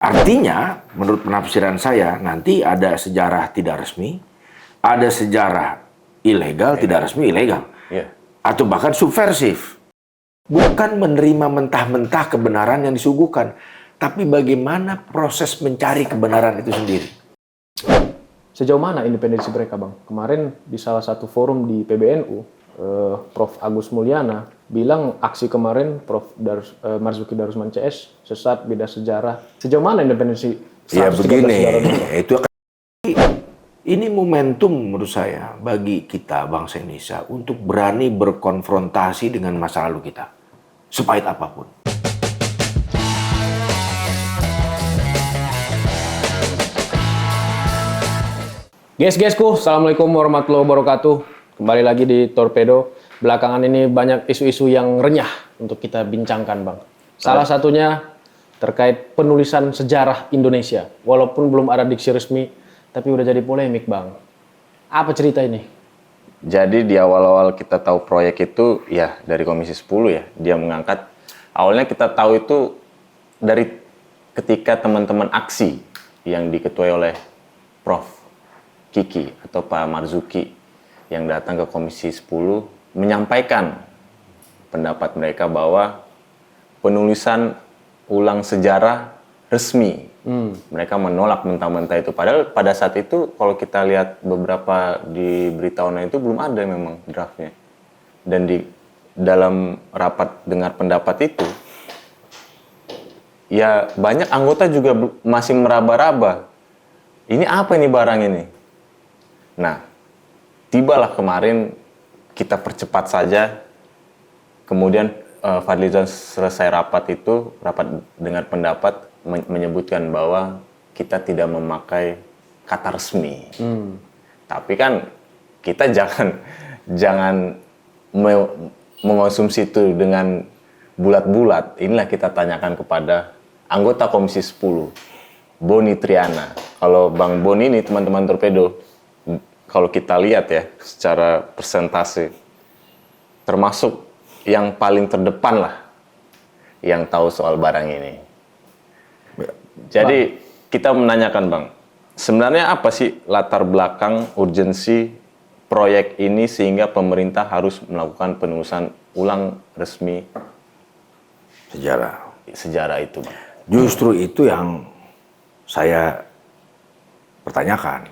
Artinya, menurut penafsiran saya, nanti ada sejarah tidak resmi, ada sejarah ilegal, tidak resmi, ilegal. Atau bahkan subversif. Bukan menerima mentah-mentah kebenaran yang disuguhkan, tapi bagaimana proses mencari kebenaran itu sendiri. Sejauh mana independensi mereka, Bang? Kemarin di salah satu forum di PBNU, Prof. Agus Mulyana bilang aksi kemarin Prof. Marzuki Darusman CS sesat, beda sejarah. Sejauh mana independensi? Ya begini, itu ini momentum menurut saya bagi kita bangsa Indonesia untuk berani berkonfrontasi dengan masa lalu kita, sepahit apapun. Guys-guysku, Assalamualaikum warahmatullahi wabarakatuh. Kembali lagi di Torpedo. Belakangan ini banyak isu-isu yang renyah untuk kita bincangkan, Bang. Salah satunya terkait penulisan sejarah Indonesia. Walaupun belum ada diksi resmi, tapi udah jadi polemik, Bang. Apa cerita ini? Jadi di awal-awal kita tahu proyek itu ya dari Komisi 10 ya. Dia mengangkat, awalnya kita tahu itu dari ketika teman-teman aksi yang diketuai oleh Prof. Kiki atau Pak Marzuki yang datang ke Komisi 10 menyampaikan pendapat mereka bahwa penulisan ulang sejarah resmi. Mereka menolak mentah-mentah itu. Padahal pada saat itu kalau kita lihat beberapa di berita online itu belum ada memang draftnya. Dan di dalam rapat dengar pendapat itu, ya banyak anggota juga masih meraba-raba. Ini apa ini barang ini? Nah, tibalah kemarin kita percepat saja. Kemudian Fadlizon selesai rapat itu, rapat dengar pendapat menyebutkan bahwa kita tidak memakai kata resmi. Tapi kan kita jangan mengonsumsi itu dengan bulat-bulat. Inilah kita tanyakan kepada anggota Komisi 10, Boni Triana. Kalau Bang Boni ini teman-teman Torpedo, kalau kita lihat ya secara persentase, termasuk yang paling terdepan lah yang tahu soal barang ini. Jadi kita menanyakan, Bang, sebenarnya apa sih latar belakang urgensi proyek ini sehingga pemerintah harus melakukan penulisan ulang resmi sejarah itu, Bang? Justru itu yang saya pertanyakan.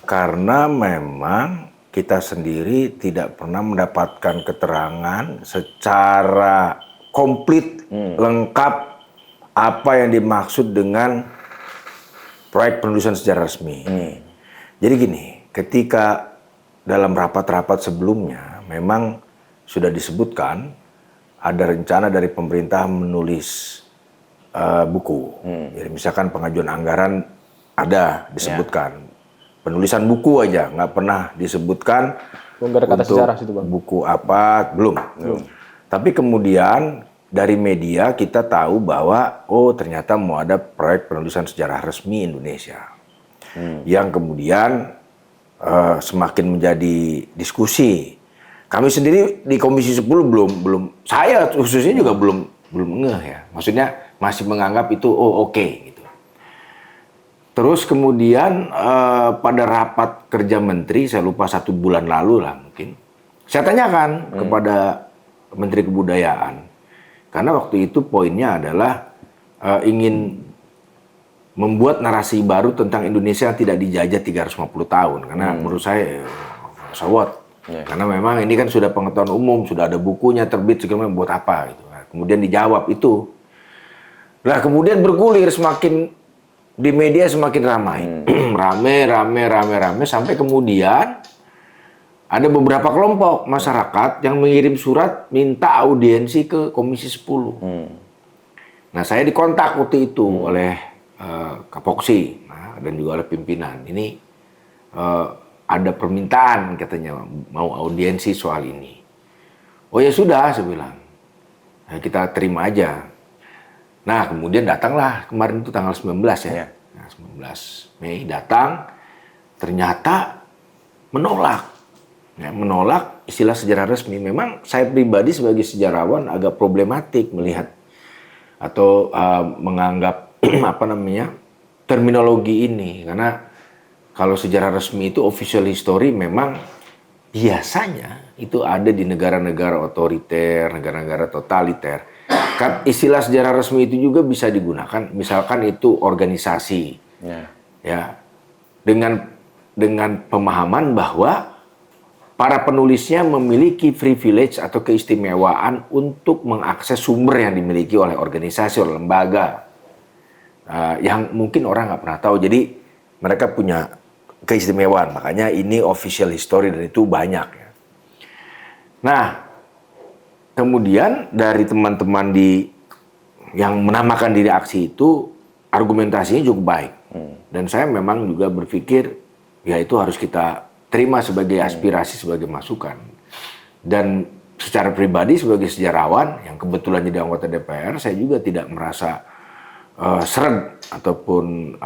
Karena memang kita sendiri tidak pernah mendapatkan keterangan secara komplit, lengkap apa yang dimaksud dengan proyek penulisan sejarah resmi. Jadi gini, ketika dalam rapat-rapat sebelumnya memang sudah disebutkan ada rencana dari pemerintah menulis buku. Jadi misalkan pengajuan anggaran ada disebutkan. Penulisan buku aja, nggak pernah disebutkan ada kata untuk sejarah situ, Bang. Buku apa, belum. Tapi kemudian dari media kita tahu bahwa ternyata mau ada proyek penulisan sejarah resmi Indonesia. Yang kemudian semakin menjadi diskusi. Kami sendiri di Komisi 10 belum saya khususnya juga belum ngeh ya. Maksudnya masih menganggap itu oke. Terus kemudian pada rapat kerja menteri, saya lupa 1 bulan lalu lah mungkin, saya tanyakan kepada Menteri Kebudayaan, karena waktu itu poinnya adalah ingin membuat narasi baru tentang Indonesia yang tidak dijajah 350 tahun, karena menurut saya sawat, karena memang ini kan sudah pengetahuan umum, sudah ada bukunya terbit segala macam, buat apa gitu. Nah, kemudian dijawab itu, nah kemudian bergulir semakin di media semakin ramai, rame sampai kemudian ada beberapa kelompok masyarakat yang mengirim surat minta audiensi ke Komisi 10. Nah saya dikontak waktu itu oleh Kapoksi dan juga oleh pimpinan. Ini ada permintaan katanya mau audiensi soal ini. Oh ya sudah, saya bilang, nah, kita terima aja. Nah, kemudian datanglah kemarin itu tanggal 19 ya. Nah, 19 Mei datang, ternyata menolak. Ya, menolak istilah sejarah resmi. Memang saya pribadi sebagai sejarawan agak problematik melihat atau menganggap apa namanya terminologi ini, karena kalau sejarah resmi itu official history memang biasanya itu ada di negara-negara otoriter, negara-negara totaliter. Kan istilah sejarah resmi itu juga bisa digunakan, misalkan itu organisasi, ya, dengan pemahaman bahwa para penulisnya memiliki privilege atau keistimewaan untuk mengakses sumber yang dimiliki oleh organisasi, oleh lembaga, yang mungkin orang nggak pernah tahu. Jadi mereka punya keistimewaan, makanya ini official history dan itu banyak ya. Nah, kemudian dari teman-teman yang menamakan diri aksi itu argumentasinya cukup baik. Dan saya memang juga berpikir ya itu harus kita terima sebagai aspirasi, sebagai masukan. Dan secara pribadi sebagai sejarawan yang kebetulan jadi anggota DPR, saya juga tidak merasa seret ataupun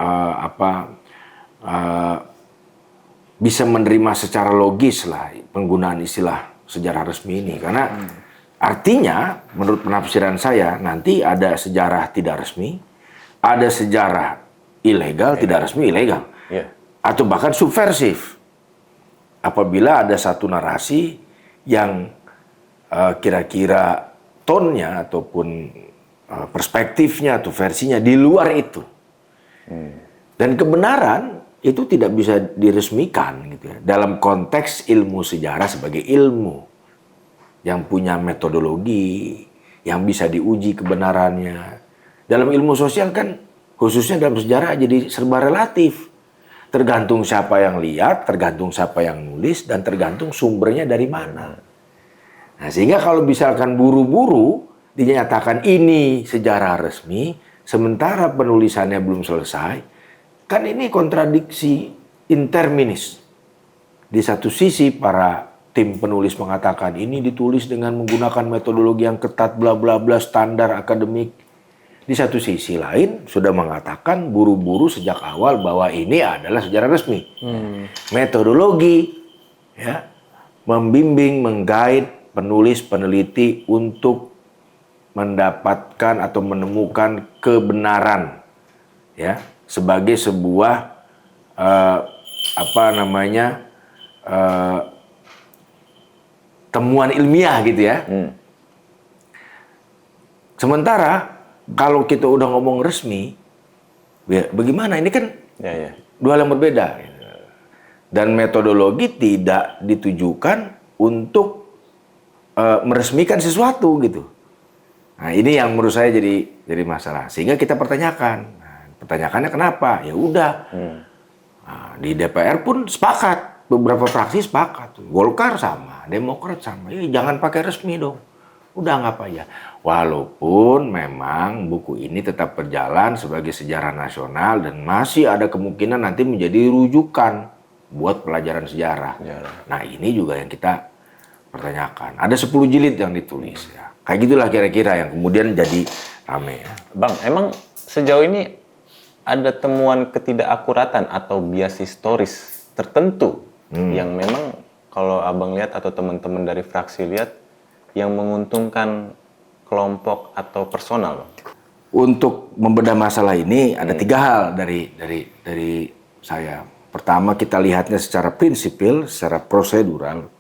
bisa menerima secara logis lah penggunaan istilah sejarah resmi ini, karena artinya menurut penafsiran saya nanti ada sejarah tidak resmi, ada sejarah ilegal, tidak resmi ilegal, atau bahkan subversif apabila ada satu narasi yang kira-kira tonnya ataupun perspektifnya atau versinya di luar itu, dan kebenaran itu tidak bisa diresmikan gitu ya, dalam konteks ilmu sejarah sebagai ilmu yang punya metodologi yang bisa diuji kebenarannya. Dalam ilmu sosial kan khususnya dalam sejarah jadi serba relatif, tergantung siapa yang lihat, tergantung siapa yang nulis, dan tergantung sumbernya dari mana. Nah, sehingga kalau misalkan buru-buru dinyatakan ini sejarah resmi sementara penulisannya belum selesai, kan ini kontradiksi interminis. Di satu sisi para tim penulis mengatakan ini ditulis dengan menggunakan metodologi yang ketat bla bla bla standar akademik. Di satu sisi lain sudah mengatakan buru-buru sejak awal bahwa ini adalah sejarah resmi. Metodologi ya membimbing, menggait penulis peneliti untuk mendapatkan atau menemukan kebenaran ya sebagai sebuah temuan ilmiah gitu ya. Sementara kalau kita udah ngomong resmi, ya bagaimana? Ini kan dua hal yang berbeda. Dan metodologi tidak ditujukan untuk meresmikan sesuatu gitu. Nah ini yang menurut saya jadi masalah. Sehingga kita pertanyakan. Pertanyaannya kenapa? Ya udah. Nah, di DPR pun sepakat, beberapa fraksi sepakat. Golkar sama, Demokrat sama. Ya jangan pakai resmi dong. Udah nggak apa ya. Walaupun memang buku ini tetap berjalan sebagai sejarah nasional dan masih ada kemungkinan nanti menjadi rujukan buat pelajaran sejarah. Nah ini juga yang kita pertanyakan. Ada 10 jilid yang ditulis ya. Kayak gitulah kira-kira yang kemudian jadi rame ya. Bang, emang sejauh ini ada temuan ketidakakuratan atau bias historis tertentu yang memang kalau abang lihat atau teman-teman dari fraksi lihat yang menguntungkan kelompok atau personal, Bang? Untuk membedah masalah ini ada 3 hal dari saya. Pertama kita lihatnya secara prinsipil, secara prosedural,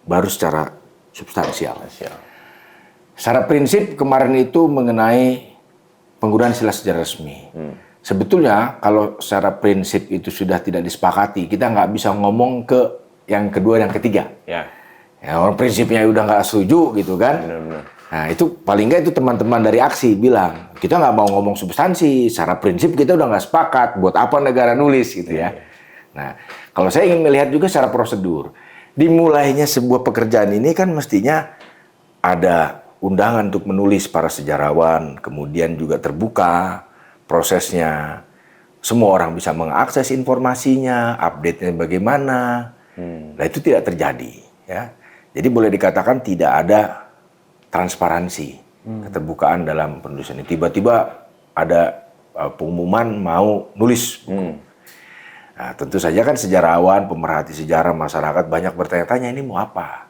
baru secara substansial. Secara prinsip kemarin itu mengenai penggunaan istilah sejarah resmi. Sebetulnya kalau secara prinsip itu sudah tidak disepakati, kita nggak bisa ngomong ke yang kedua dan ketiga. Ya orang prinsipnya udah nggak setuju gitu kan. Benar-benar. Nah itu paling nggak itu teman-teman dari aksi bilang, kita nggak mau ngomong substansi, secara prinsip kita udah nggak sepakat, buat apa negara nulis gitu ya. Nah kalau saya ingin melihat juga secara prosedur, dimulainya sebuah pekerjaan ini kan mestinya ada undangan untuk menulis para sejarawan, kemudian juga terbuka prosesnya, semua orang bisa mengakses informasinya, update-nya bagaimana. Nah itu tidak terjadi ya. Jadi boleh dikatakan tidak ada transparansi, keterbukaan dalam penulisan ini. Tiba-tiba ada pengumuman mau nulis buku. Nah, tentu saja kan sejarawan, pemerhati sejarah, masyarakat banyak bertanya-tanya ini mau apa.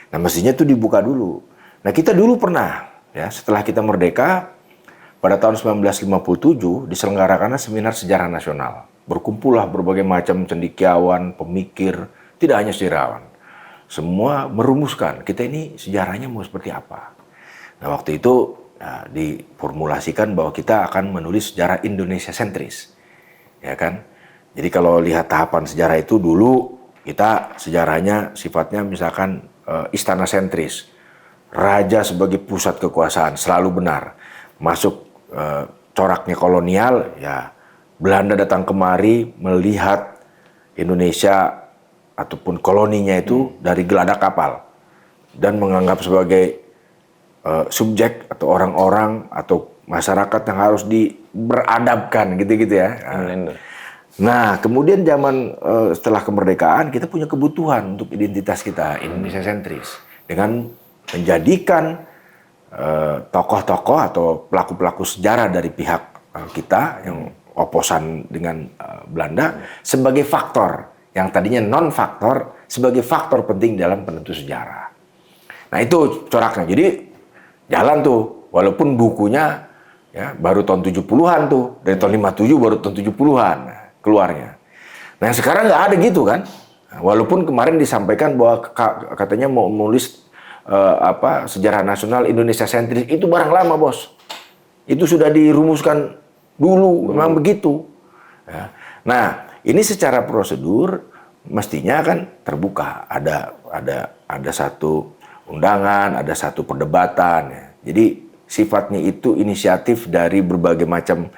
Nah mestinya itu dibuka dulu. Nah kita dulu pernah ya setelah kita merdeka pada tahun 1957 diselenggarakan seminar sejarah nasional. Berkumpullah berbagai macam cendekiawan, pemikir, tidak hanya sejarawan. Semua merumuskan kita ini sejarahnya mau seperti apa. Nah, waktu itu diformulasikan bahwa kita akan menulis sejarah Indonesia sentris. Ya kan? Jadi kalau lihat tahapan sejarah itu dulu kita sejarahnya sifatnya misalkan istana sentris. Raja sebagai pusat kekuasaan selalu benar. Masuk coraknya kolonial, ya Belanda datang kemari melihat Indonesia ataupun koloninya itu dari geladak kapal dan menganggap sebagai subjek atau orang-orang atau masyarakat yang harus beradabkan gitu-gitu ya. Nah, kemudian zaman setelah kemerdekaan kita punya kebutuhan untuk identitas kita Indonesia sentris dengan menjadikan tokoh-tokoh atau pelaku-pelaku sejarah dari pihak kita yang oposan dengan Belanda sebagai faktor yang tadinya non-faktor sebagai faktor penting dalam penentu sejarah. Nah, itu coraknya. Jadi jalan tuh, walaupun bukunya ya baru tahun 70-an tuh, dari tahun 57 baru tahun 70-an keluarnya. Nah, sekarang nggak ada gitu kan. Walaupun kemarin disampaikan bahwa katanya mau menulis sejarah nasional Indonesia sentris, itu barang lama, Bos. Itu sudah dirumuskan dulu, memang begitu. Ya. Nah, ini secara prosedur mestinya kan terbuka. Ada satu undangan, ada satu perdebatan. Ya. Jadi sifatnya itu inisiatif dari berbagai macam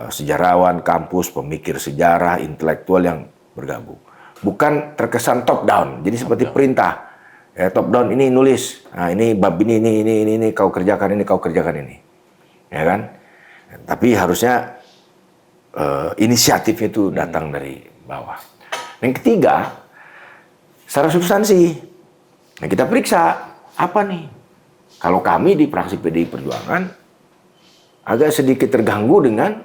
sejarawan, kampus, pemikir sejarah, intelektual yang bergabung. Bukan terkesan top down. Jadi seperti perintah. Ya, top down ini nulis. Nah, ini bab ini kau kerjakan ini. Ya kan? Tapi harusnya inisiatifnya itu datang dari bawah. Yang ketiga, secara substansi. Nah, kita periksa apa nih? Kalau kami di fraksi PDI Perjuangan agak sedikit terganggu dengan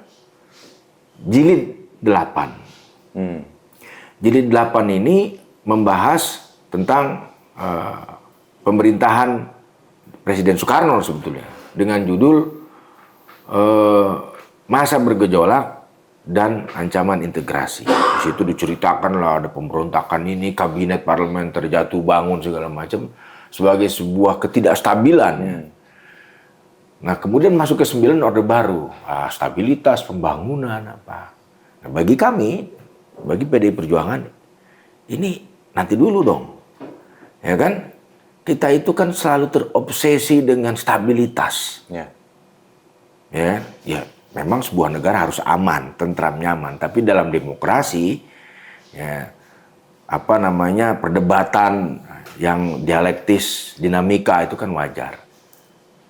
jilid 8. Jilid 8 ini membahas tentang pemerintahan Presiden Soekarno sebetulnya dengan judul masa bergejolak dan ancaman integrasi. Di situ diceritakan lah ada pemberontakan ini, kabinet parlementer jatuh bangun segala macam sebagai sebuah ketidakstabilan. Nah, kemudian masuk ke 9 Orde Baru, stabilitas, pembangunan apa. Nah, bagi kami, bagi PDI Perjuangan, ini nanti dulu dong. Ya kan? Kita itu kan selalu terobsesi dengan stabilitas. Ya, memang sebuah negara harus aman, tentram, nyaman. Tapi dalam demokrasi, ya, perdebatan yang dialektis, dinamika itu kan wajar.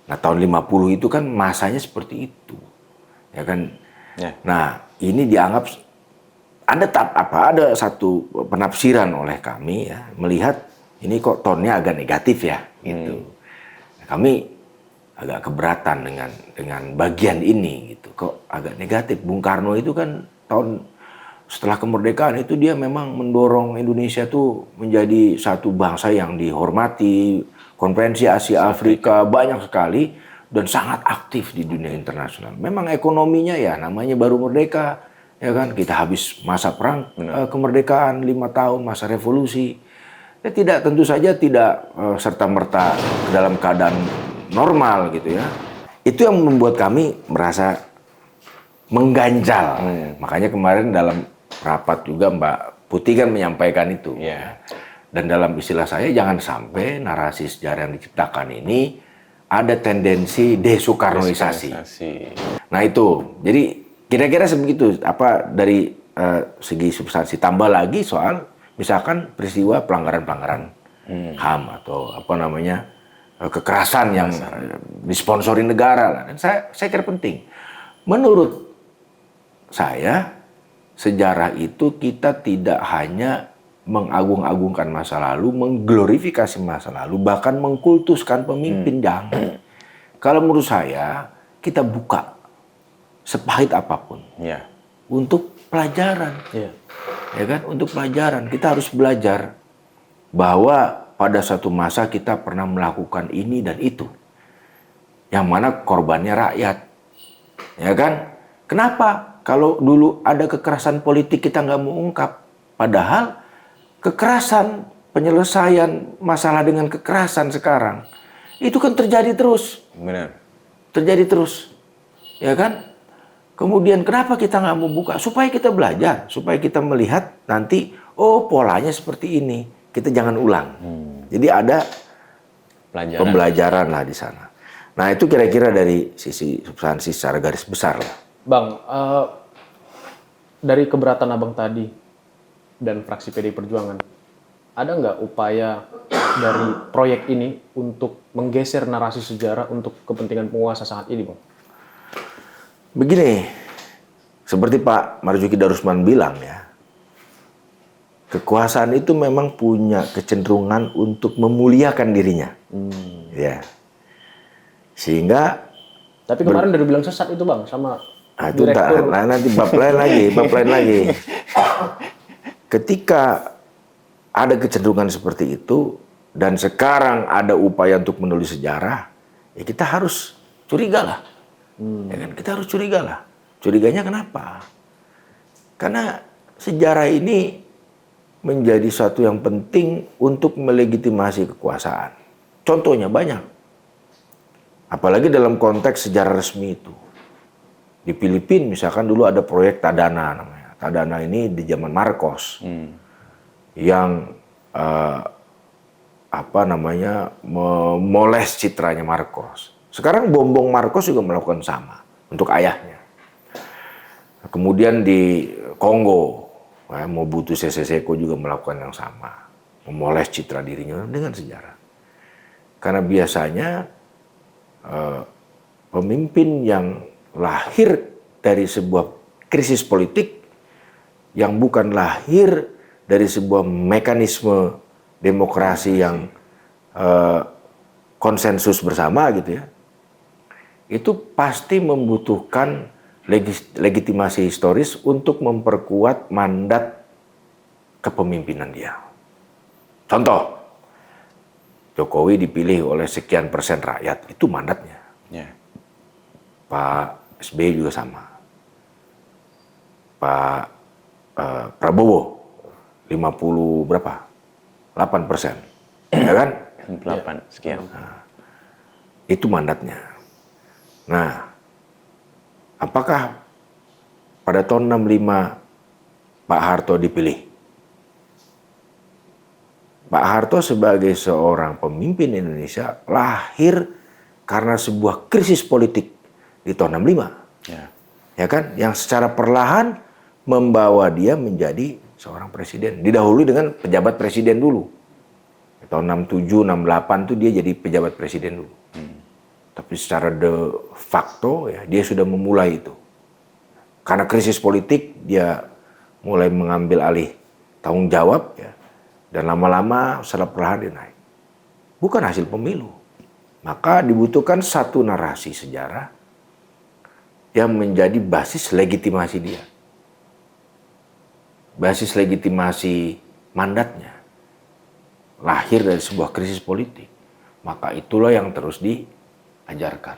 Nah, tahun 50 itu kan masanya seperti itu. Ya kan? Nah, ini dianggap ada satu penafsiran oleh kami ya, melihat ini kok tonnya agak negatif ya gitu. Kami agak keberatan dengan bagian ini gitu. Kok agak negatif? Bung Karno itu kan setelah kemerdekaan itu dia memang mendorong Indonesia tuh menjadi satu bangsa yang dihormati, konferensi Asia Afrika banyak sekali dan sangat aktif di dunia internasional. Memang ekonominya ya namanya baru merdeka, ya kan, kita habis masa perang kemerdekaan 5 tahun, masa revolusi. Ya tentu saja tidak serta-merta dalam keadaan normal gitu ya. Itu yang membuat kami merasa mengganjal. Makanya kemarin dalam rapat juga Mbak Putih kan menyampaikan itu. Dan dalam istilah saya jangan sampai narasi sejarah yang diciptakan ini ada tendensi desoekarnoisasi. Nah itu, jadi kira-kira sebegitu. Dari segi substansi, tambah lagi soal misalkan peristiwa pelanggaran-pelanggaran HAM atau kekerasan yang disponsori negara lah. Dan saya kira penting. Menurut saya sejarah itu kita tidak hanya mengagung-agungkan masa lalu, mengglorifikasi masa lalu, bahkan mengkultuskan pemimpin, jangan. Kalau menurut saya kita buka sepahit apapun untuk pelajaran. Ya kan, untuk pelajaran kita harus belajar bahwa pada suatu masa kita pernah melakukan ini dan itu, yang mana korbannya rakyat. Ya kan? Kenapa? Kalau dulu ada kekerasan politik kita nggak mau ungkap. Padahal kekerasan, penyelesaian masalah dengan kekerasan sekarang, itu kan terjadi terus. Benar. Terjadi terus. Ya kan? Kemudian kenapa kita nggak mau buka? Supaya kita belajar, supaya kita melihat nanti, oh polanya seperti ini. Kita jangan ulang. Jadi ada Pelajaran. pembelajaran lah di sana. Nah itu kira-kira dari sisi substansi secara garis besar lah. Bang, dari keberatan abang tadi dan fraksi PDI Perjuangan, ada nggak upaya dari proyek ini untuk menggeser narasi sejarah untuk kepentingan penguasa saat ini, Bang? Begini, seperti Pak Marzuki Darusman bilang ya, kekuasaan itu memang punya kecenderungan untuk memuliakan dirinya. Ya. Sehingga Tapi kemarin dari bilang sesat itu, Bang, sama itu direktur. nanti bab lain lagi. Ketika ada kecenderungan seperti itu dan sekarang ada upaya untuk menulis sejarah, ya kita harus curiga lah. Ya kan? Kita harus curiga lah. Curiganya kenapa? Karena sejarah ini menjadi suatu yang penting untuk melegitimasi kekuasaan. Contohnya banyak. Apalagi dalam konteks sejarah resmi itu. Di Filipina misalkan dulu ada proyek Tadana namanya. Tadana ini di zaman Marcos. Yang memoles citranya Marcos. Sekarang Bongbong Marcos juga melakukan sama untuk ayahnya. Kemudian di Kongo, Mobutu Sese Seko juga melakukan yang sama, memoles citra dirinya dengan sejarah. Karena biasanya pemimpin yang lahir dari sebuah krisis politik, yang bukan lahir dari sebuah mekanisme demokrasi yang konsensus bersama gitu ya, itu pasti membutuhkan legitimasi historis untuk memperkuat mandat kepemimpinan dia. Contoh, Jokowi dipilih oleh sekian persen rakyat, itu mandatnya. Ya. Pak SBY juga sama. Pak Prabowo 50 berapa? 8%. Ya kan? 8 sekian. Itu mandatnya. Nah, apakah pada tahun 65 Pak Harto dipilih? Pak Harto sebagai seorang pemimpin Indonesia lahir karena sebuah krisis politik di tahun 65. Ya kan? Yang secara perlahan membawa dia menjadi seorang presiden. Didahului dengan pejabat presiden dulu. Tahun 67, 68 itu dia jadi pejabat presiden dulu. Tapi secara de facto ya dia sudah memulai itu. Karena krisis politik dia mulai mengambil alih tanggung jawab ya. Dan lama-lama setelah perlahan dia naik. Bukan hasil pemilu. Maka dibutuhkan satu narasi sejarah yang menjadi basis legitimasi dia. Basis legitimasi mandatnya. Lahir dari sebuah krisis politik. Maka itulah yang terus diajarkan.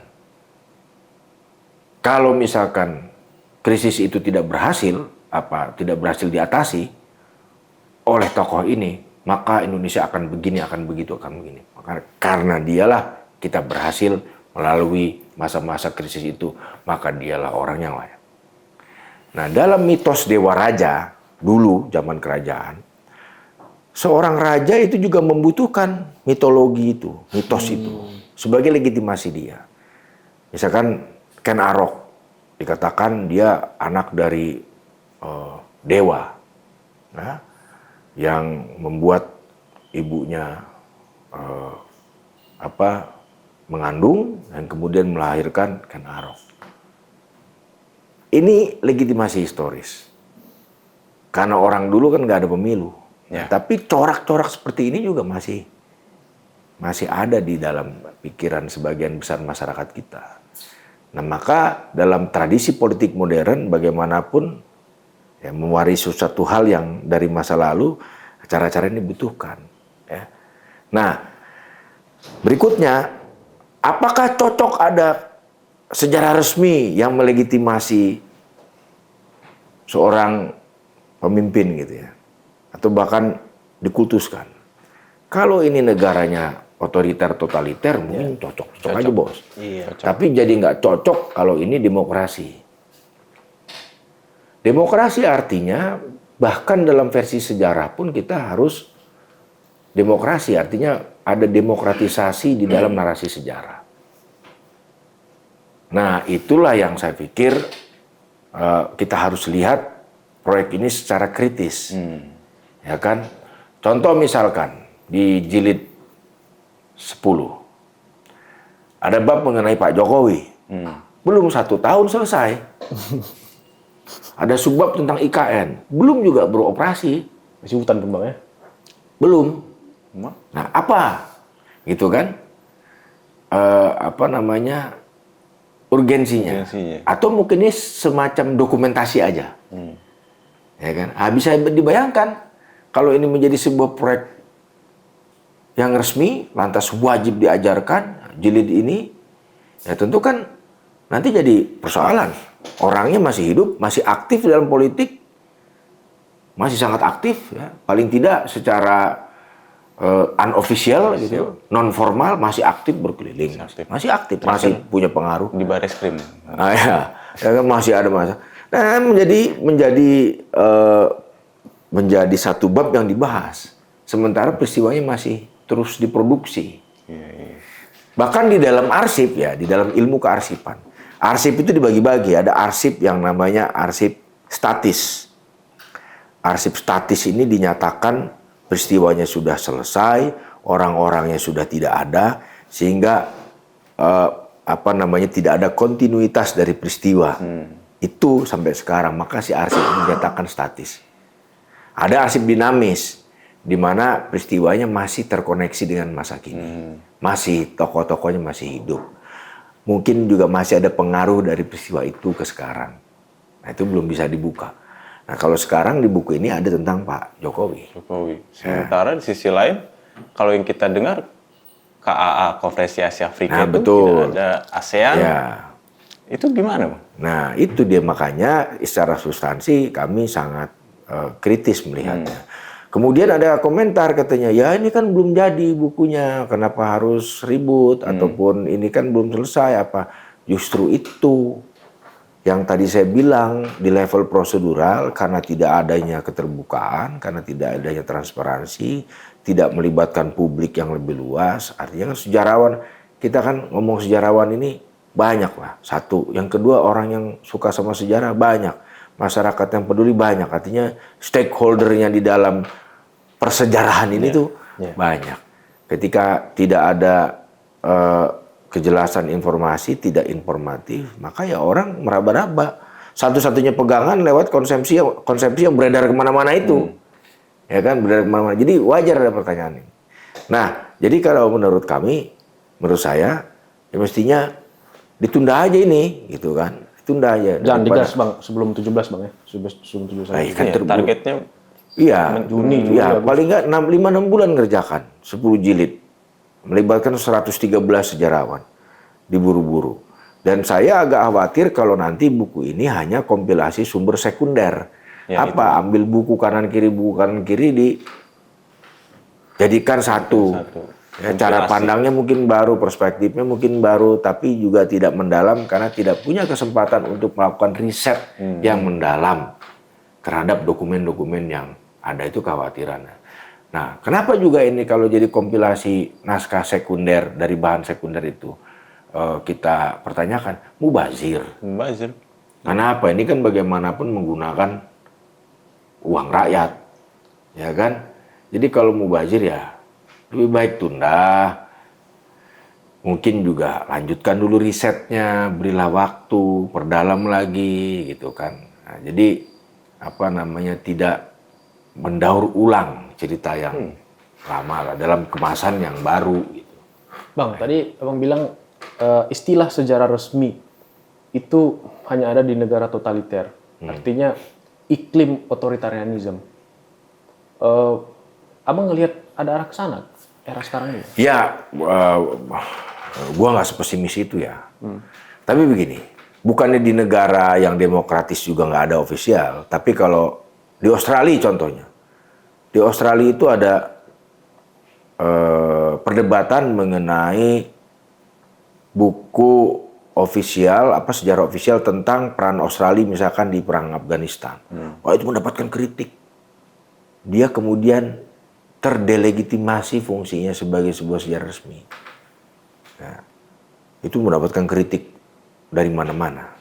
Kalau misalkan krisis itu tidak berhasil diatasi oleh tokoh ini, maka Indonesia akan begini, akan begitu, akan begini. Maka karena dialah kita berhasil melalui masa-masa krisis itu, maka dialah orang yang layak. Nah, dalam mitos Dewa Raja, dulu zaman kerajaan, seorang raja itu juga membutuhkan mitologi itu, mitos itu, sebagai legitimasi dia. Misalkan Ken Arok, dikatakan dia anak dari dewa, nah, yang membuat ibunya mengandung dan kemudian melahirkan Ken Arok. Ini legitimasi historis. Karena orang dulu kan nggak ada pemilu. Ya. Tapi corak-corak seperti ini juga masih ada di dalam pikiran sebagian besar masyarakat kita. Nah, maka dalam tradisi politik modern bagaimanapun ya, mewarisi suatu hal yang dari masa lalu, cara-cara ini dibutuhkan. Ya. Nah, berikutnya, apakah cocok ada sejarah resmi yang melegitimasi seorang pemimpin gitu ya, atau bahkan dikultuskan. Kalau ini negaranya otoriter totaliter mungkin cocok aja bos. Iya. Tapi jadi nggak cocok kalau ini demokrasi. Demokrasi artinya bahkan dalam versi sejarah pun kita harus demokrasi, artinya ada demokratisasi di dalam narasi sejarah. Nah itulah yang saya pikir kita harus lihat proyek ini secara kritis, ya kan? Contoh misalkan di jilid 10 ada bab mengenai Pak Jokowi, belum 1 tahun selesai. Ada subbab tentang IKN, belum juga beroperasi, Masih hutan tuh Bang ya. belum. Nah apa, gitu kan? Urgensinya. Atau mungkin ini semacam dokumentasi aja. Ya kan? Bisa dibayangkan kalau ini menjadi sebuah proyek yang resmi, lantas wajib diajarkan jilid ini, ya tentu kan nanti jadi persoalan. Orangnya masih hidup, masih aktif dalam politik, masih sangat aktif, ya. Paling tidak secara unofficial gitu, non formal masih aktif berkeliling, masih aktif, masih punya pengaruh di Bareskrim. Ya kan masih ada masa. Nah, menjadi satu bab yang dibahas, sementara peristiwanya masih terus diproduksi. Bahkan di dalam arsip ya, di dalam ilmu kearsipan, arsip itu dibagi-bagi. Ada arsip yang namanya arsip statis. Arsip statis ini dinyatakan peristiwanya sudah selesai, orang-orangnya sudah tidak ada, sehingga tidak ada kontinuitas dari peristiwa itu sampai sekarang. Maka si arsip ini dinyatakan statis. Ada arsip dinamis, di mana peristiwanya masih terkoneksi dengan masa kini, masih tokoh-tokohnya masih hidup. Mungkin juga masih ada pengaruh dari peristiwa itu ke sekarang. Nah itu belum bisa dibuka. Nah kalau sekarang di buku ini ada tentang Pak Jokowi. Sementara di sisi lain, kalau yang kita dengar KAA Konferensi Asia Afrika itu betul. tidak ada ASEAN. Ya. Itu gimana, Bang? Nah itu dia, makanya secara substansi kami sangat kritis melihatnya. Kemudian ada komentar katanya, ya ini kan belum jadi bukunya, kenapa harus ribut, ataupun ini kan belum selesai apa. Justru itu yang tadi saya bilang, di level prosedural, karena tidak adanya keterbukaan, karena tidak adanya transparansi, tidak melibatkan publik yang lebih luas. Artinya kan sejarawan, kita kan ngomong sejarawan ini banyak lah. Satu, yang kedua orang yang suka sama sejarah banyak, masyarakat yang peduli banyak. Artinya stakeholdernya di dalam persejarahan ini tuh banyak. Ketika tidak ada kejelasan informasi, tidak informatif, maka ya orang meraba-raba. Satu-satunya pegangan lewat konsepsi yang beredar kemana-mana itu. Ya kan, beredar kemana-mana. Jadi wajar ada pertanyaan ini. Nah, jadi kalau menurut kami, menurut saya, ya mestinya ditunda aja ini, gitu kan. Ditunda aja. Jangan digas Bang, sebelum 17 Bang ya. Sebelum 17. Kan targetnya iya, Juni. Iya, paling nggak 5-6 bulan ngerjakan 10 jilid. Melibatkan 113 sejarawan, diburu-buru. Dan saya agak khawatir kalau nanti buku ini hanya kompilasi sumber sekunder. Ya, Ambil buku kanan kiri dijadikan satu. Ya, cara pandangnya mungkin baru, perspektifnya mungkin baru, tapi juga tidak mendalam karena tidak punya kesempatan untuk melakukan riset yang mendalam terhadap dokumen-dokumen yang ada, itu kekhawatirannya. Nah, kenapa juga ini kalau jadi kompilasi naskah sekunder dari bahan sekunder itu kita pertanyakan, mubazir. Kenapa? Ini kan bagaimanapun menggunakan uang rakyat, ya kan? Jadi kalau mubazir ya lebih baik tunda. Mungkin juga lanjutkan dulu risetnya, berilah waktu, perdalam lagi, gitu kan. Nah, jadi tidak mendaur ulang cerita yang lama dalam kemasan yang baru gitu. Bang, tadi Abang bilang istilah sejarah resmi itu hanya ada di negara totaliter. Artinya iklim otoritarianisme. Abang ngelihat ada arah ke sana era sekarang ini? Ya, gua nggak sepesimis itu ya. Tapi begini, bukannya di negara yang demokratis juga nggak ada ofisial, tapi kalau di Australia contohnya, di Australia itu ada perdebatan mengenai buku ofisial, sejarah ofisial tentang peran Australia misalkan di perang Afghanistan. Wah, itu mendapatkan kritik. Dia kemudian terdelegitimasi fungsinya sebagai sebuah sejarah resmi. Nah, itu mendapatkan kritik dari mana-mana.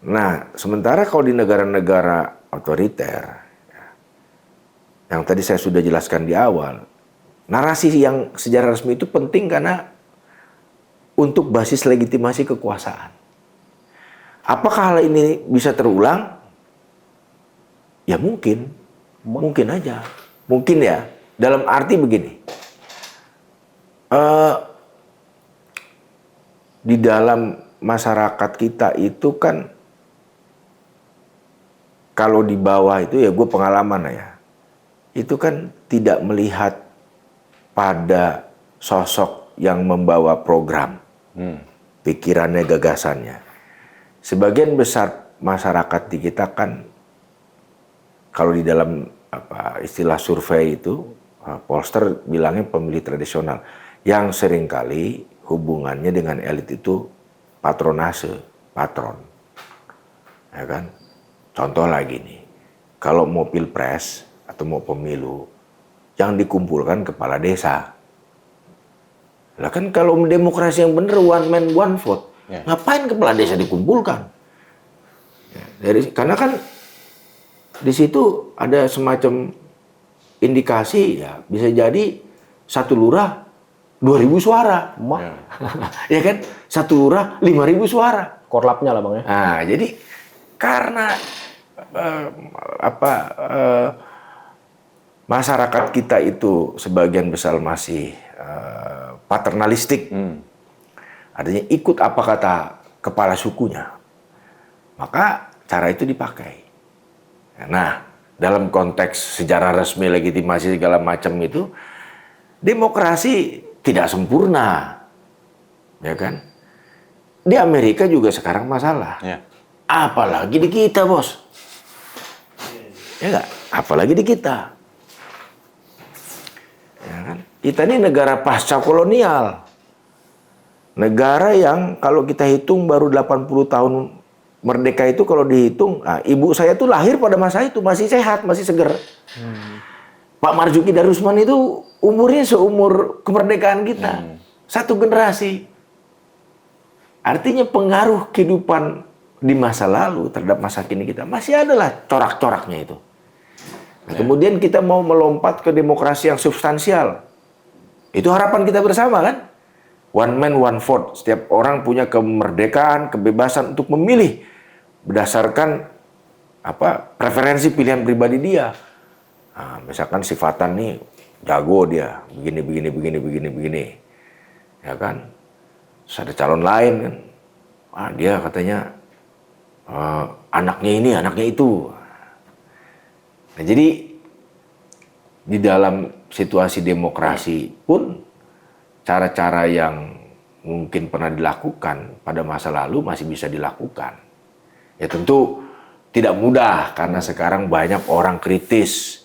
Nah, sementara kalau di negara-negara otoriter, yang tadi saya sudah jelaskan di awal, narasi yang sejarah resmi itu penting karena untuk basis legitimasi kekuasaan. Apakah hal ini bisa terulang? Ya mungkin aja, mungkin ya. Dalam arti begini, di dalam masyarakat kita itu kan kalau di bawah itu ya gue pengalaman ya, itu kan tidak melihat pada sosok yang membawa program, pikirannya, gagasannya. Sebagian besar masyarakat di kita kan kalau di dalam istilah survei itu, pollster bilangnya pemilih tradisional yang seringkali hubungannya dengan elit itu patronase, patron, ya kan? Contoh lagi nih, kalau mau pilpres atau mau pemilu, yang dikumpulkan kepala desa. Lah kan kalau demokrasi yang bener one man one vote, ngapain kepala desa dikumpulkan? Karena kan di situ ada semacam indikasi ya bisa jadi satu lurah 2.000 suara, ya kan? Satu lurah 5.000 suara. Korlapnya lah Bang ya. Nah, jadi karena masyarakat kita itu sebagian besar masih paternalistik, artinya ikut apa kata kepala sukunya, maka cara itu dipakai. Nah, dalam konteks sejarah resmi, legitimasi segala macam itu, demokrasi tidak sempurna, ya kan? Di Amerika juga sekarang masalah. Ya. Apalagi di kita, bos. Ya nggak? Apalagi di kita. Ya kan? Kita ini negara pasca kolonial. Negara yang kalau kita hitung baru 80 tahun merdeka itu kalau dihitung, ibu saya tuh lahir pada masa itu, masih sehat, masih seger. Pak Marzuki Darusman itu umurnya seumur kemerdekaan kita. Satu generasi. Artinya pengaruh kehidupan di masa lalu terhadap masa kini kita masih adalah corak-coraknya itu. Nah, kemudian kita mau melompat ke demokrasi yang substansial. Itu harapan kita bersama kan? One man, one vote. Setiap orang punya kemerdekaan, kebebasan untuk memilih berdasarkan preferensi pilihan pribadi dia. Nah, misalkan si Fatan nih jago dia, begini. Ya kan? Terus ada calon lain kan. Dia katanya anaknya ini, anaknya itu. Nah, jadi di dalam situasi demokrasi pun cara-cara yang mungkin pernah dilakukan pada masa lalu masih bisa dilakukan. Ya tentu tidak mudah karena sekarang banyak orang kritis.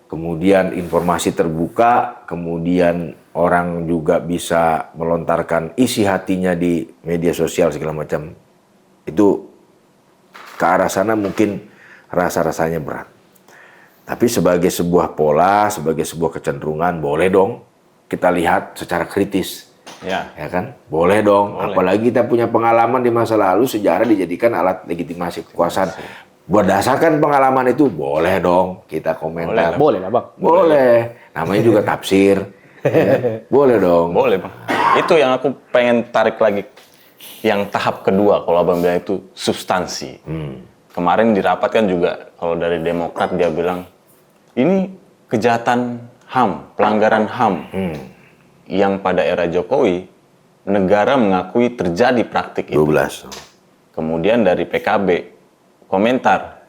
Kemudian informasi terbuka, kemudian orang juga bisa melontarkan isi hatinya di media sosial segala macam. Itu ke arah sana mungkin rasa-rasanya berat. Tapi sebagai sebuah pola, sebagai sebuah kecenderungan, boleh dong kita lihat secara kritis. Ya kan? Boleh dong. Boleh. Apalagi kita punya pengalaman di masa lalu, sejarah dijadikan alat legitimasi kekuasaan. Berdasarkan pengalaman itu, boleh dong kita komentar. Boleh lah, Bang. Boleh. Namanya juga tafsir. Ya. Boleh dong. Boleh, Bang. Itu yang aku pengen tarik lagi. Yang tahap kedua, kalau Abang bilang itu substansi. Kemarin di rapat kan juga, kalau dari Demokrat dia bilang, ini kejahatan HAM, pelanggaran HAM. Yang pada era Jokowi, negara mengakui terjadi praktik itu. 12. Kemudian dari PKB, komentar,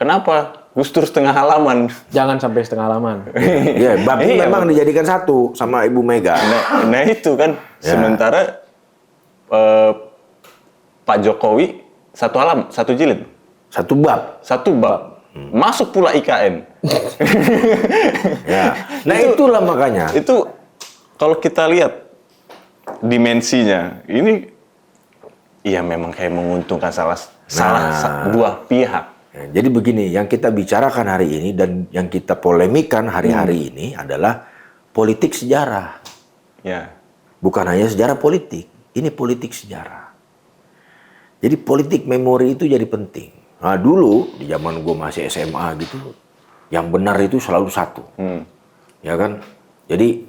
kenapa Gus Dur setengah halaman? Jangan sampai setengah halaman. Ya, Babi memang dijadikan satu sama Ibu Mega. Nah itu kan, sementara Pak Jokowi satu jilid, Satu bab. satu bab. Masuk pula IKN. Ya. Nah itulah makanya. Itu kalau kita lihat dimensinya, ini ya memang kayak menguntungkan dua pihak. Ya, jadi begini, yang kita bicarakan hari ini dan yang kita polemikan hari-hari ini adalah politik sejarah. Ya. Bukan hanya sejarah politik, ini politik sejarah. Jadi politik memori itu jadi penting. Nah dulu, di zaman gue masih SMA gitu, yang benar itu selalu satu. Ya kan? Jadi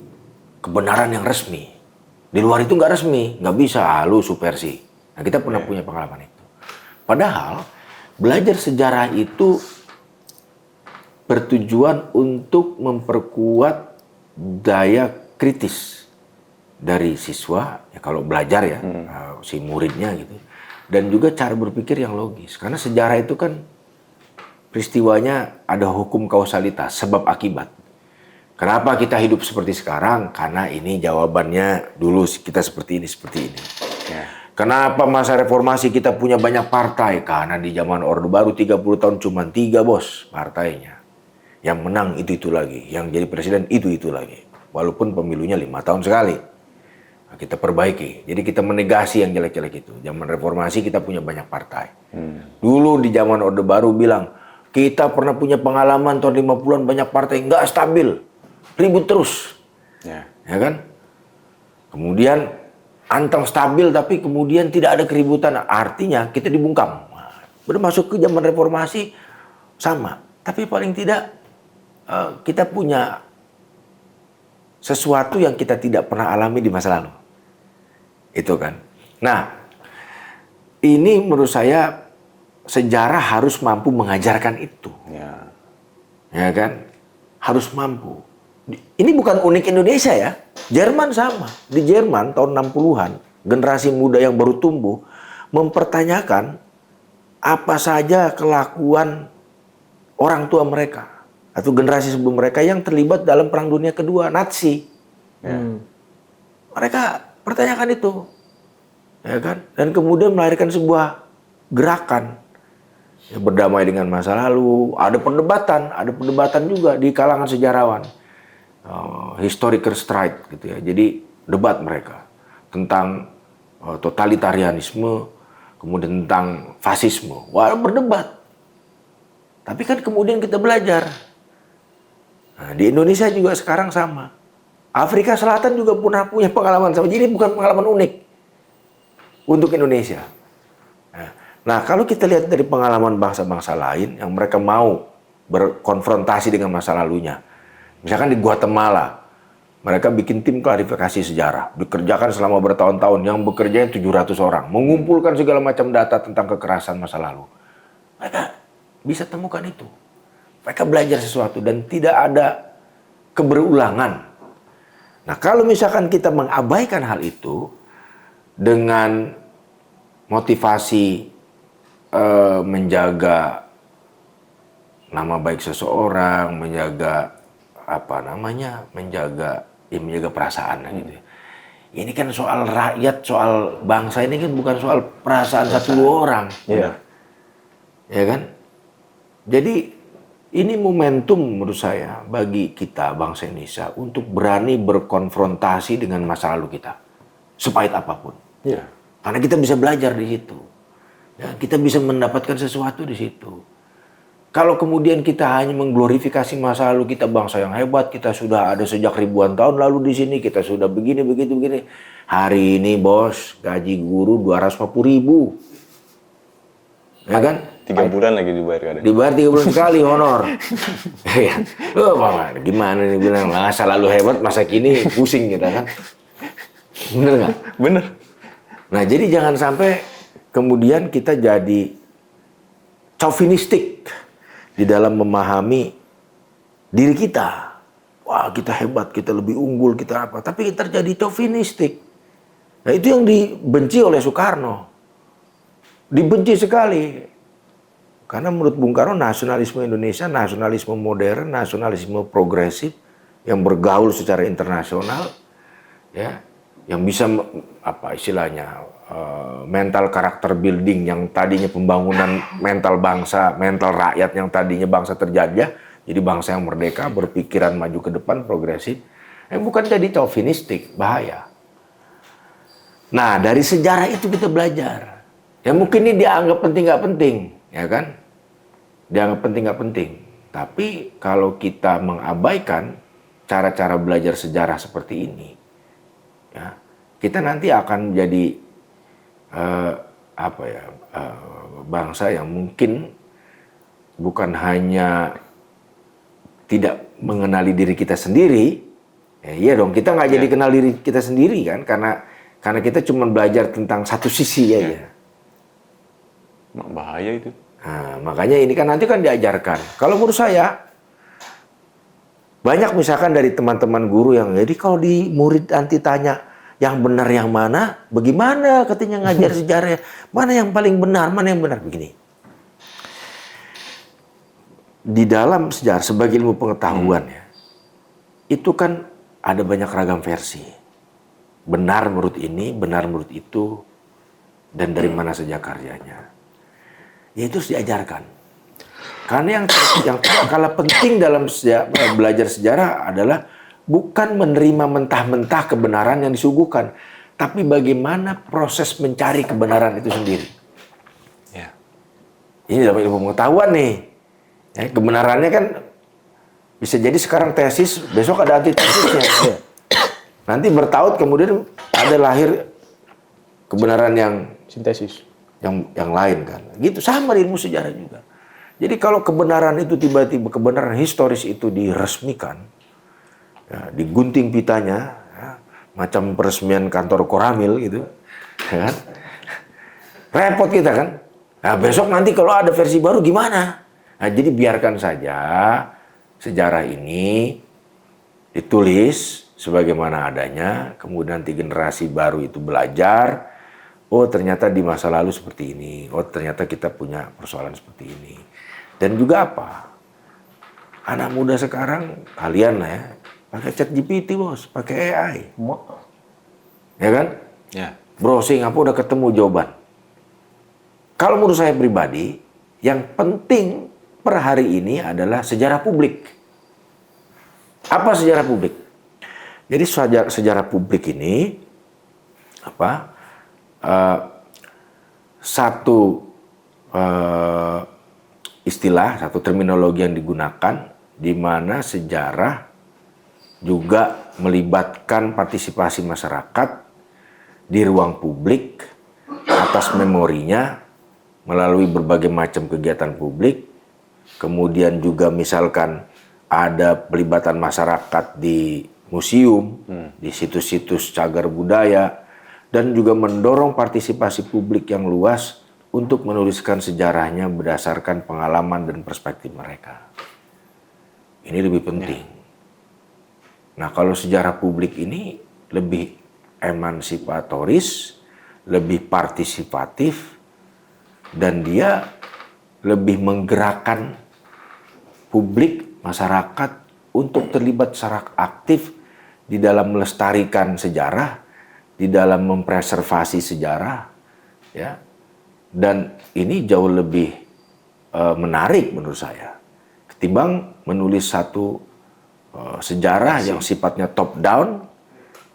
kebenaran yang resmi. Di luar itu nggak resmi, nggak bisa, lu subversi. Nah kita pernah punya pengalaman itu. Padahal, belajar sejarah itu bertujuan untuk memperkuat daya kritis dari siswa, ya kalau belajar ya, si muridnya gitu. Dan juga cara berpikir yang logis. Karena sejarah itu kan peristiwanya ada hukum kausalitas, sebab akibat. Kenapa kita hidup seperti sekarang? Karena ini jawabannya dulu kita seperti ini. Ya. Kenapa masa reformasi kita punya banyak partai? Karena di zaman Orde Baru 30 tahun cuma 3 bos partainya. Yang menang itu lagi. Yang jadi presiden itu lagi. Walaupun pemilunya 5 tahun sekali. Nah, kita perbaiki. Jadi kita menegasi yang jelek-jelek itu. Zaman reformasi kita punya banyak partai. Dulu di zaman Orde Baru bilang, kita pernah punya pengalaman tahun 50-an banyak partai nggak stabil. Ribut terus. Ya. Ya kan? Kemudian anteng stabil tapi kemudian tidak ada keributan. Artinya kita dibungkam. Udah masuk ke zaman reformasi sama. Tapi paling tidak kita punya sesuatu yang kita tidak pernah alami di masa lalu. Itu kan. Nah, ini menurut saya sejarah harus mampu mengajarkan itu. Ya. Ya kan? Harus mampu. Ini bukan unik Indonesia ya. Jerman sama. Di Jerman tahun 60-an, generasi muda yang baru tumbuh mempertanyakan apa saja kelakuan orang tua mereka atau generasi sebelum mereka yang terlibat dalam Perang Dunia Kedua, Nazi. Mereka pertanyakan itu. Ya kan? Dan kemudian melahirkan sebuah gerakan ya, berdamai dengan masa lalu. Ada perdebatan juga di kalangan sejarawan. Historical strike gitu ya. Jadi debat mereka tentang totalitarianisme, kemudian tentang fasisme. Wah, berdebat. Tapi kan kemudian kita belajar. Nah, di Indonesia juga sekarang sama. Afrika Selatan juga pernah punya pengalaman sama. Jadi bukan pengalaman unik untuk Indonesia. Nah, kalau kita lihat dari pengalaman bangsa-bangsa lain yang mereka mau berkonfrontasi dengan masa lalunya. Misalkan di Guatemala, mereka bikin tim klarifikasi sejarah. Dikerjakan selama bertahun-tahun. Yang bekerja 700 orang. Mengumpulkan segala macam data tentang kekerasan masa lalu. Mereka bisa temukan itu. Mereka belajar sesuatu dan tidak ada keberulangan. Nah, kalau misalkan kita mengabaikan hal itu dengan motivasi menjaga nama baik seseorang, menjaga menjaga perasaan gitu. Ini kan soal rakyat, soal bangsa ini kan bukan soal perasaan satu orang. Iya. Ya kan? Jadi ini momentum menurut saya bagi kita bangsa Indonesia untuk berani berkonfrontasi dengan masa lalu kita. Sepahit apapun. Iya. Karena kita bisa belajar di situ. Ya, kita bisa mendapatkan sesuatu di situ. Kalau kemudian kita hanya mengglorifikasi masa lalu kita bangsa yang hebat, kita sudah ada sejak ribuan tahun lalu di sini, kita sudah begini. Hari ini bos, gaji guru 250.000. Ya kan? 3 bulan lagi dibayar kadang. Dibayar 3 bulan sekali honor. Ya. Gimana nih bilang, masa lalu hebat, masa kini pusing kita kan. Bener nggak? Bener. Nah jadi jangan sampai kemudian kita jadi chauvinistik di dalam memahami diri kita. Wah kita hebat, kita lebih unggul, kita apa. Tapi kita terjadi chauvinistik. Nah itu yang dibenci oleh Soekarno. Dibenci sekali. Karena menurut Bung Karno nasionalisme Indonesia, nasionalisme modern, nasionalisme progresif yang bergaul secara internasional, ya, yang bisa mental karakter building yang tadinya pembangunan mental bangsa, mental rakyat yang tadinya bangsa terjajah, jadi bangsa yang merdeka, berpikiran maju ke depan, progresif, bukan jadi chauvinistik, bahaya. Nah, dari sejarah itu kita belajar. Ya mungkin ini dianggap penting nggak penting, ya kan? Dianggap penting nggak penting. Tapi kalau kita mengabaikan cara-cara belajar sejarah seperti ini, ya, kita nanti akan menjadi bangsa yang mungkin bukan hanya tidak mengenali diri kita sendiri, iya dong, kita nggak jadi kenal diri kita sendiri kan, karena kita cuma belajar tentang satu sisi aja. Bahaya itu. Nah, makanya ini kan nanti kan diajarkan. Kalau menurut saya banyak misalkan dari teman-teman guru yang jadi kalau di murid nanti tanya yang benar yang mana, bagaimana katanya ngajar sejarah, mana yang paling benar, mana yang benar, begini. Di dalam sejarah sebagai ilmu pengetahuan ya, itu kan ada banyak ragam versi. Benar menurut ini, benar menurut itu, dan dari mana saja karyanya. Ya itu harus diajarkan. Karena yang kalah penting dalam belajar sejarah adalah bukan menerima mentah-mentah kebenaran yang disuguhkan, tapi bagaimana proses mencari kebenaran itu sendiri. Ya. Ini dalam ilmu pengetahuan nih. Ya, kebenarannya kan bisa jadi sekarang tesis, besok ada antitesisnya. Ya. Nanti bertaut kemudian ada lahir kebenaran yang Sintesis. Yang lain kan. Gitu sama di ilmu sejarah juga. Jadi kalau kebenaran itu tiba-tiba kebenaran historis itu diresmikan, ya, digunting pitanya, ya, macam peresmian kantor Koramil gitu, ya kan? Repot kita kan. Nah, besok nanti kalau ada versi baru gimana? Nah, jadi biarkan saja sejarah ini ditulis sebagaimana adanya, kemudian nanti generasi baru itu belajar. Oh ternyata di masa lalu seperti ini. Oh ternyata kita punya persoalan seperti ini. Dan juga apa? Anak muda sekarang kalian lah ya, pakai ChatGPT bos, pakai AI, ya kan? Ya. Browsing apa udah ketemu jawaban. Kalau menurut saya pribadi, yang penting per hari ini adalah sejarah publik. Apa sejarah publik? Jadi sejarah publik ini apa? Satu istilah, satu terminologi yang digunakan di mana sejarah juga melibatkan partisipasi masyarakat di ruang publik atas memorinya melalui berbagai macam kegiatan publik, kemudian juga misalkan ada pelibatan masyarakat di museum, di situs-situs cagar budaya, dan juga mendorong partisipasi publik yang luas untuk menuliskan sejarahnya berdasarkan pengalaman dan perspektif mereka. Ini lebih penting. Nah, kalau sejarah publik ini lebih emansipatoris, lebih partisipatif, dan dia lebih menggerakkan publik, masyarakat untuk terlibat secara aktif di dalam melestarikan sejarah, di dalam mempreservasi sejarah, ya, dan ini jauh lebih menarik menurut saya ketimbang menulis satu sejarah yang sifatnya top down,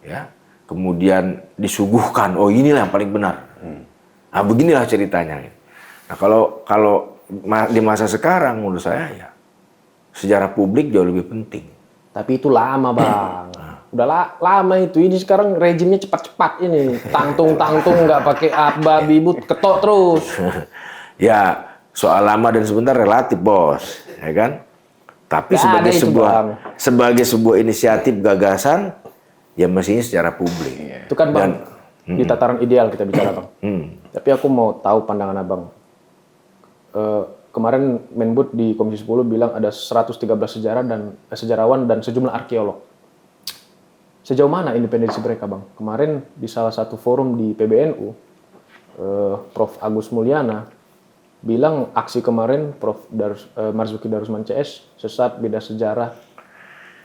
ya, kemudian disuguhkan, oh inilah yang paling benar, nah beginilah ceritanya. Nah kalau di masa sekarang menurut saya ya sejarah publik jauh lebih penting. Tapi itu lama bang. Udah lama itu. Ini sekarang rejimnya cepat-cepat ini. Tangtung-tangtung nggak pakai babi but ketok terus. Ya soal lama dan sebentar relatif bos, ya kan? Tapi Gak sebagai sebuah inisiatif gagasan, ya mestinya secara publik. Itu kan bang, di tataran ideal kita bicara bang. Tapi aku mau tahu pandangan abang. Kemarin Menbud di Komisi 10 bilang ada 113 sejarawan dan sejumlah arkeolog. Sejauh mana independensi mereka, Bang? Kemarin di salah satu forum di PBNU, Prof. Agus Mulyana bilang aksi kemarin Prof. Marzuki Darusman CS sesat, beda sejarah.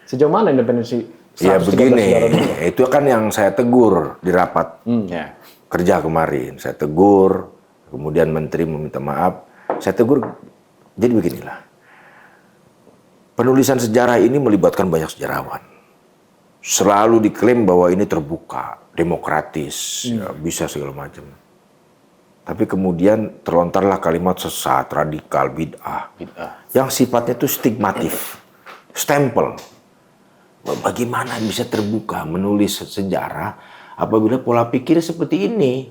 Sejauh mana independensi? Ya begini, itu kan yang saya tegur di rapat. Ya. kerja kemarin, saya tegur, kemudian menteri meminta maaf, saya tegur, jadi beginilah. Penulisan sejarah ini melibatkan banyak sejarawan. Selalu diklaim bahwa ini terbuka, demokratis, ya, bisa segala macam. Tapi kemudian terlontarlah kalimat sesat, radikal, bid'ah. Yang sifatnya itu stigmatif, stempel. Bagaimana bisa terbuka menulis sejarah apabila pola pikir seperti ini?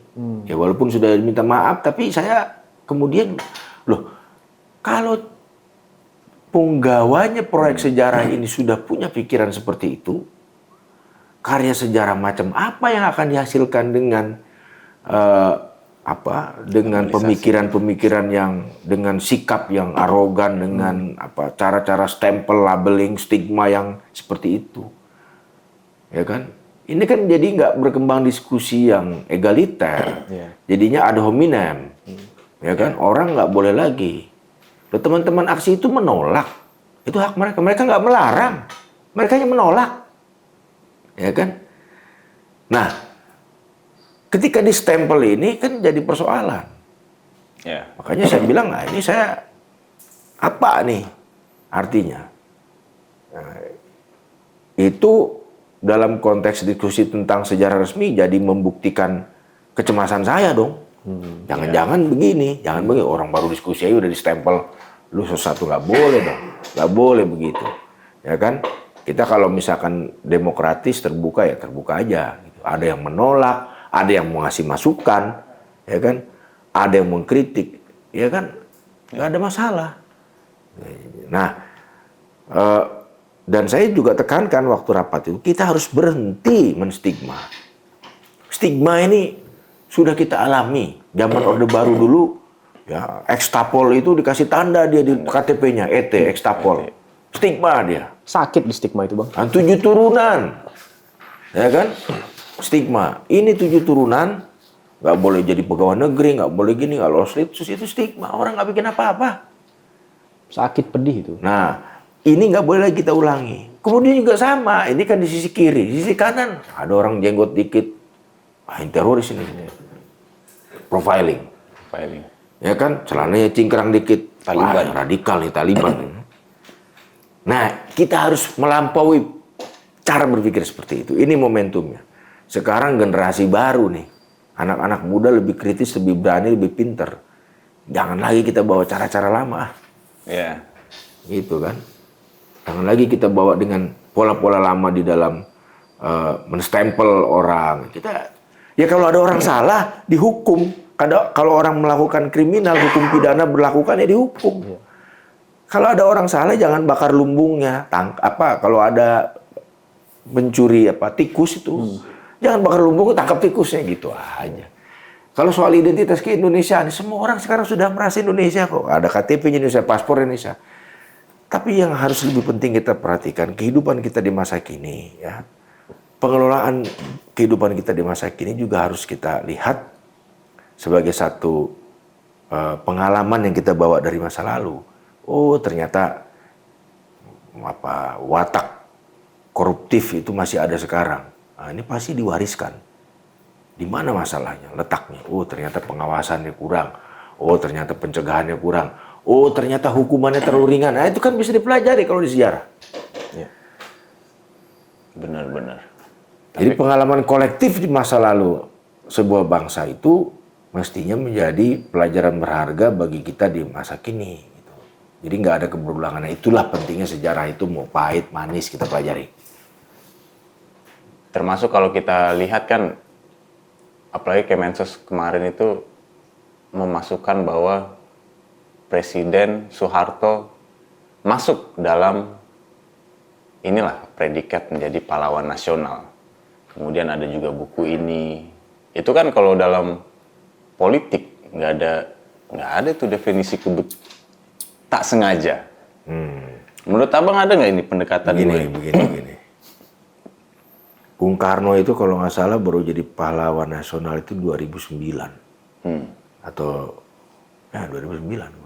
Ya walaupun sudah diminta maaf, tapi saya kemudian, loh, kalau penggawanya proyek sejarah ini sudah punya pikiran seperti itu, karya sejarah macam apa yang akan dihasilkan dengan dengan pemikiran-pemikiran yang dengan sikap yang arogan, dengan cara-cara stempel, labeling, stigma yang seperti itu, ya kan? Ini kan jadi nggak berkembang diskusi yang egaliter, jadinya ad hominem, ya kan? Orang nggak boleh lagi. Teman-teman aksi itu menolak, itu hak mereka. Mereka nggak melarang, mereka hanya menolak, ya kan? Nah, ketika di stempel ini kan jadi persoalan. Makanya saya bilang, nah ini saya apa nih artinya? Nah, itu dalam konteks diskusi tentang sejarah resmi jadi membuktikan kecemasan saya dong. Jangan-jangan begini, jangan begini. Orang baru diskusi aja udah di stempel, lu sesuatu nggak boleh dong, nggak boleh begitu, ya kan? Kita kalau misalkan demokratis terbuka ya terbuka aja. Gitu. Ada yang menolak, ada yang mau ngasih masukan, ya kan? Ada yang mengkritik, ya kan? Nggak ada masalah. Nah, dan saya juga tekankan waktu rapat itu kita harus berhenti menstigma. Stigma ini sudah kita alami. Zaman Orde Baru dulu, ya ekstapol itu dikasih tanda dia di KTP-nya, ekstapol. Stigma dia. Sakit di stigma itu, Bang. 7 turunan. Ya kan? Stigma. Ini 7 turunan, nggak boleh jadi pegawai negeri, nggak boleh gini, nggak lolos litsus, itu stigma. Orang nggak bikin apa-apa. Sakit pedih itu. Nah, ini nggak boleh lagi kita ulangi. Kemudian juga sama, ini kan di sisi kiri, di sisi kanan ada orang jenggot dikit, ini teroris ini. Profiling. Ya kan, celananya cingkrang dikit, Taliban. Radikal nih Taliban. Nah, kita harus melampaui cara berpikir seperti itu. Ini momentumnya. Sekarang generasi baru nih, anak-anak muda lebih kritis, lebih berani, lebih pinter. Jangan lagi kita bawa cara-cara lama. Gitu kan. Jangan lagi kita bawa dengan pola-pola lama di dalam menstempel orang. Ya kalau ada orang salah dihukum. Kalau orang melakukan kriminal, hukum pidana berlakukan ya dihukum. Kalau ada orang salah jangan bakar lumbungnya. Kalau ada mencuri tikus itu, jangan bakar lumbungnya, tangkap tikusnya, gitu aja. Kalau soal identitas keindonesiaan, semua orang sekarang sudah merasa Indonesia kok. Ada KTP Indonesia, paspor Indonesia. Tapi yang harus lebih penting kita perhatikan, kehidupan kita di masa kini, ya. Pengelolaan kehidupan kita di masa kini juga harus kita lihat sebagai satu pengalaman yang kita bawa dari masa lalu. Oh, ternyata watak koruptif itu masih ada sekarang. Nah, ini pasti diwariskan. Di mana masalahnya? Letaknya. Oh, ternyata pengawasannya kurang. Oh, ternyata pencegahannya kurang. Oh, ternyata hukumannya terlalu ringan. Nah, itu kan bisa dipelajari kalau di sejarah. Benar-benar. Jadi pengalaman kolektif di masa lalu sebuah bangsa itu mestinya menjadi pelajaran berharga bagi kita di masa kini. Gitu. Jadi nggak ada keberulangan. Nah, itulah pentingnya sejarah itu, mau pahit, manis kita pelajari. Termasuk kalau kita lihat kan, apalagi Kemensos kemarin itu memasukkan bahwa Presiden Soeharto masuk dalam predikat menjadi pahlawan nasional. Kemudian ada juga buku ini. Itu kan kalau dalam politik nggak ada tuh definisi tak sengaja. Menurut abang ada nggak ini pendekatan begini. Bung Karno itu kalau nggak salah baru jadi pahlawan nasional itu 2009 atau 2009.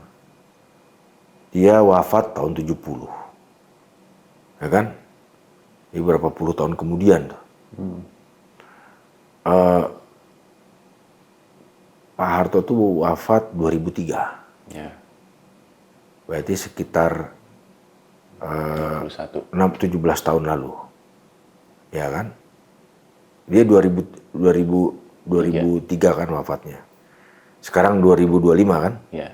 Dia wafat tahun 70, ya kan? Ini berapa puluh tahun kemudian tuh. Pak Harto tuh wafat 2003. Ya. Berarti sekitar 21. 17 tahun lalu. Ya kan? Dia 2003 kan wafatnya. Sekarang 2025 kan? Ya.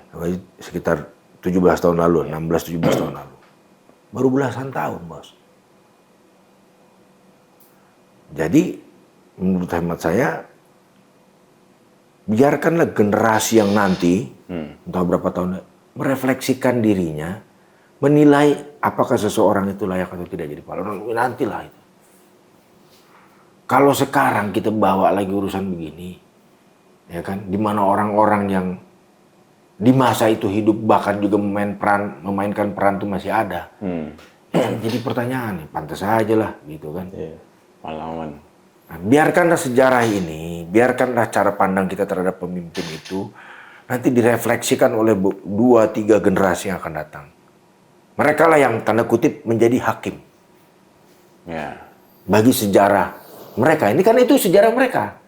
Sekitar 17 tahun lalu, 16-17 tahun lalu. Baru belasan tahun, Bos. Jadi, menurut hemat saya, biarkanlah generasi yang nanti, entah berapa tahun, merefleksikan dirinya, menilai apakah seseorang itu layak atau tidak jadi pahlawan. Nantilah itu. Kalau sekarang kita bawa lagi urusan begini, ya kan, di mana orang-orang yang di masa itu hidup bahkan juga memainkan peran itu masih ada. Jadi pertanyaan nih, pantas aja lah gitu kan. Iya. Pahlawan. Nah, biarkanlah sejarah ini, biarkanlah cara pandang kita terhadap pemimpin itu nanti direfleksikan oleh 2-3 generasi yang akan datang. Mereka lah yang tanda kutip menjadi hakim. Ya. Bagi sejarah mereka. Ini kan itu sejarah mereka.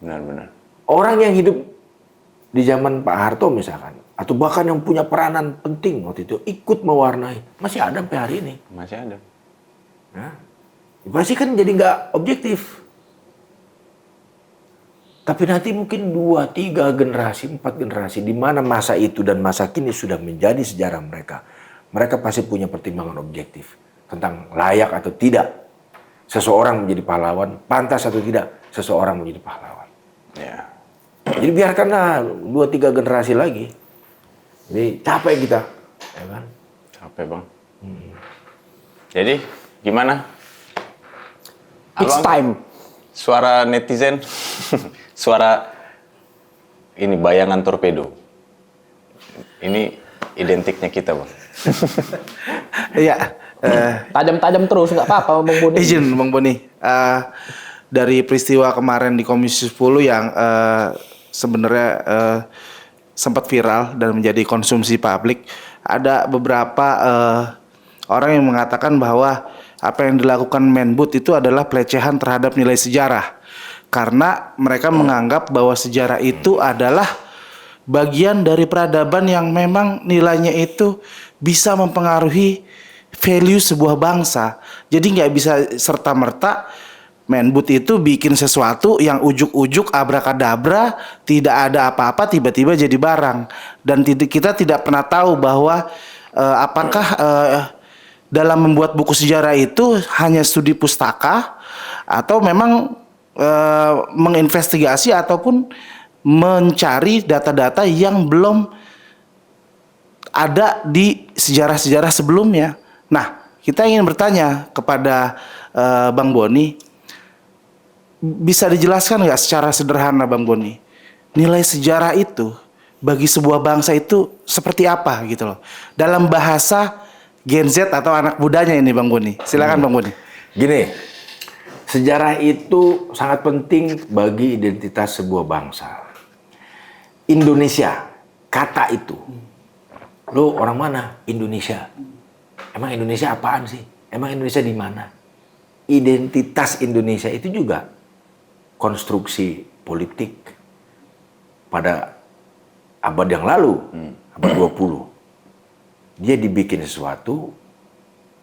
Benar-benar. Orang yang hidup di zaman Pak Harto misalkan, atau bahkan yang punya peranan penting waktu itu, ikut mewarnai, masih ada sampai hari ini. Masih ada. Nah, pasti kan jadi nggak objektif. Tapi nanti mungkin 2-3 generasi, 4 generasi, di mana masa itu dan masa kini sudah menjadi sejarah mereka. Mereka pasti punya pertimbangan objektif tentang layak atau tidak seseorang menjadi pahlawan, pantas atau tidak seseorang menjadi pahlawan. Ya. Jadi biarkanlah 2-3 generasi lagi. Jadi capek kita, ya kan? Capek, Bang. Jadi gimana? It's Abang, time. suara netizen, suara ini bayangan torpedo. Ini identiknya kita, Bang. Iya, Tajam-tajam terus, nggak apa-apa Bang Boni. izin Bang Boni. Dari peristiwa kemarin di Komisi 10 yang sebenarnya sempat viral dan menjadi konsumsi publik, ada beberapa orang yang mengatakan bahwa apa yang dilakukan Menbud itu adalah pelecehan terhadap nilai sejarah. Karena mereka menganggap bahwa sejarah itu adalah bagian dari peradaban yang memang nilainya itu bisa mempengaruhi value sebuah bangsa. Jadi nggak bisa serta-merta Menbud itu bikin sesuatu yang ujuk-ujuk abrakadabra, tidak ada apa-apa tiba-tiba jadi barang. Dan kita tidak pernah tahu bahwa apakah dalam membuat buku sejarah itu hanya studi pustaka atau memang menginvestigasi ataupun mencari data-data yang belum ada di sejarah-sejarah sebelumnya. Nah, kita ingin bertanya kepada Bang Boni, bisa dijelaskan nggak secara sederhana Bang Boni, nilai sejarah itu bagi sebuah bangsa itu seperti apa gitu loh, dalam bahasa Gen Z atau anak mudanya ini Bang Boni. Silakan Bang Boni. Gini, sejarah itu sangat penting bagi identitas sebuah bangsa. Indonesia, kata itu. Lo orang mana? Indonesia. Emang Indonesia apaan sih? Emang Indonesia di mana? Identitas Indonesia itu juga konstruksi politik pada abad yang lalu, abad 20. Dia dibikin sesuatu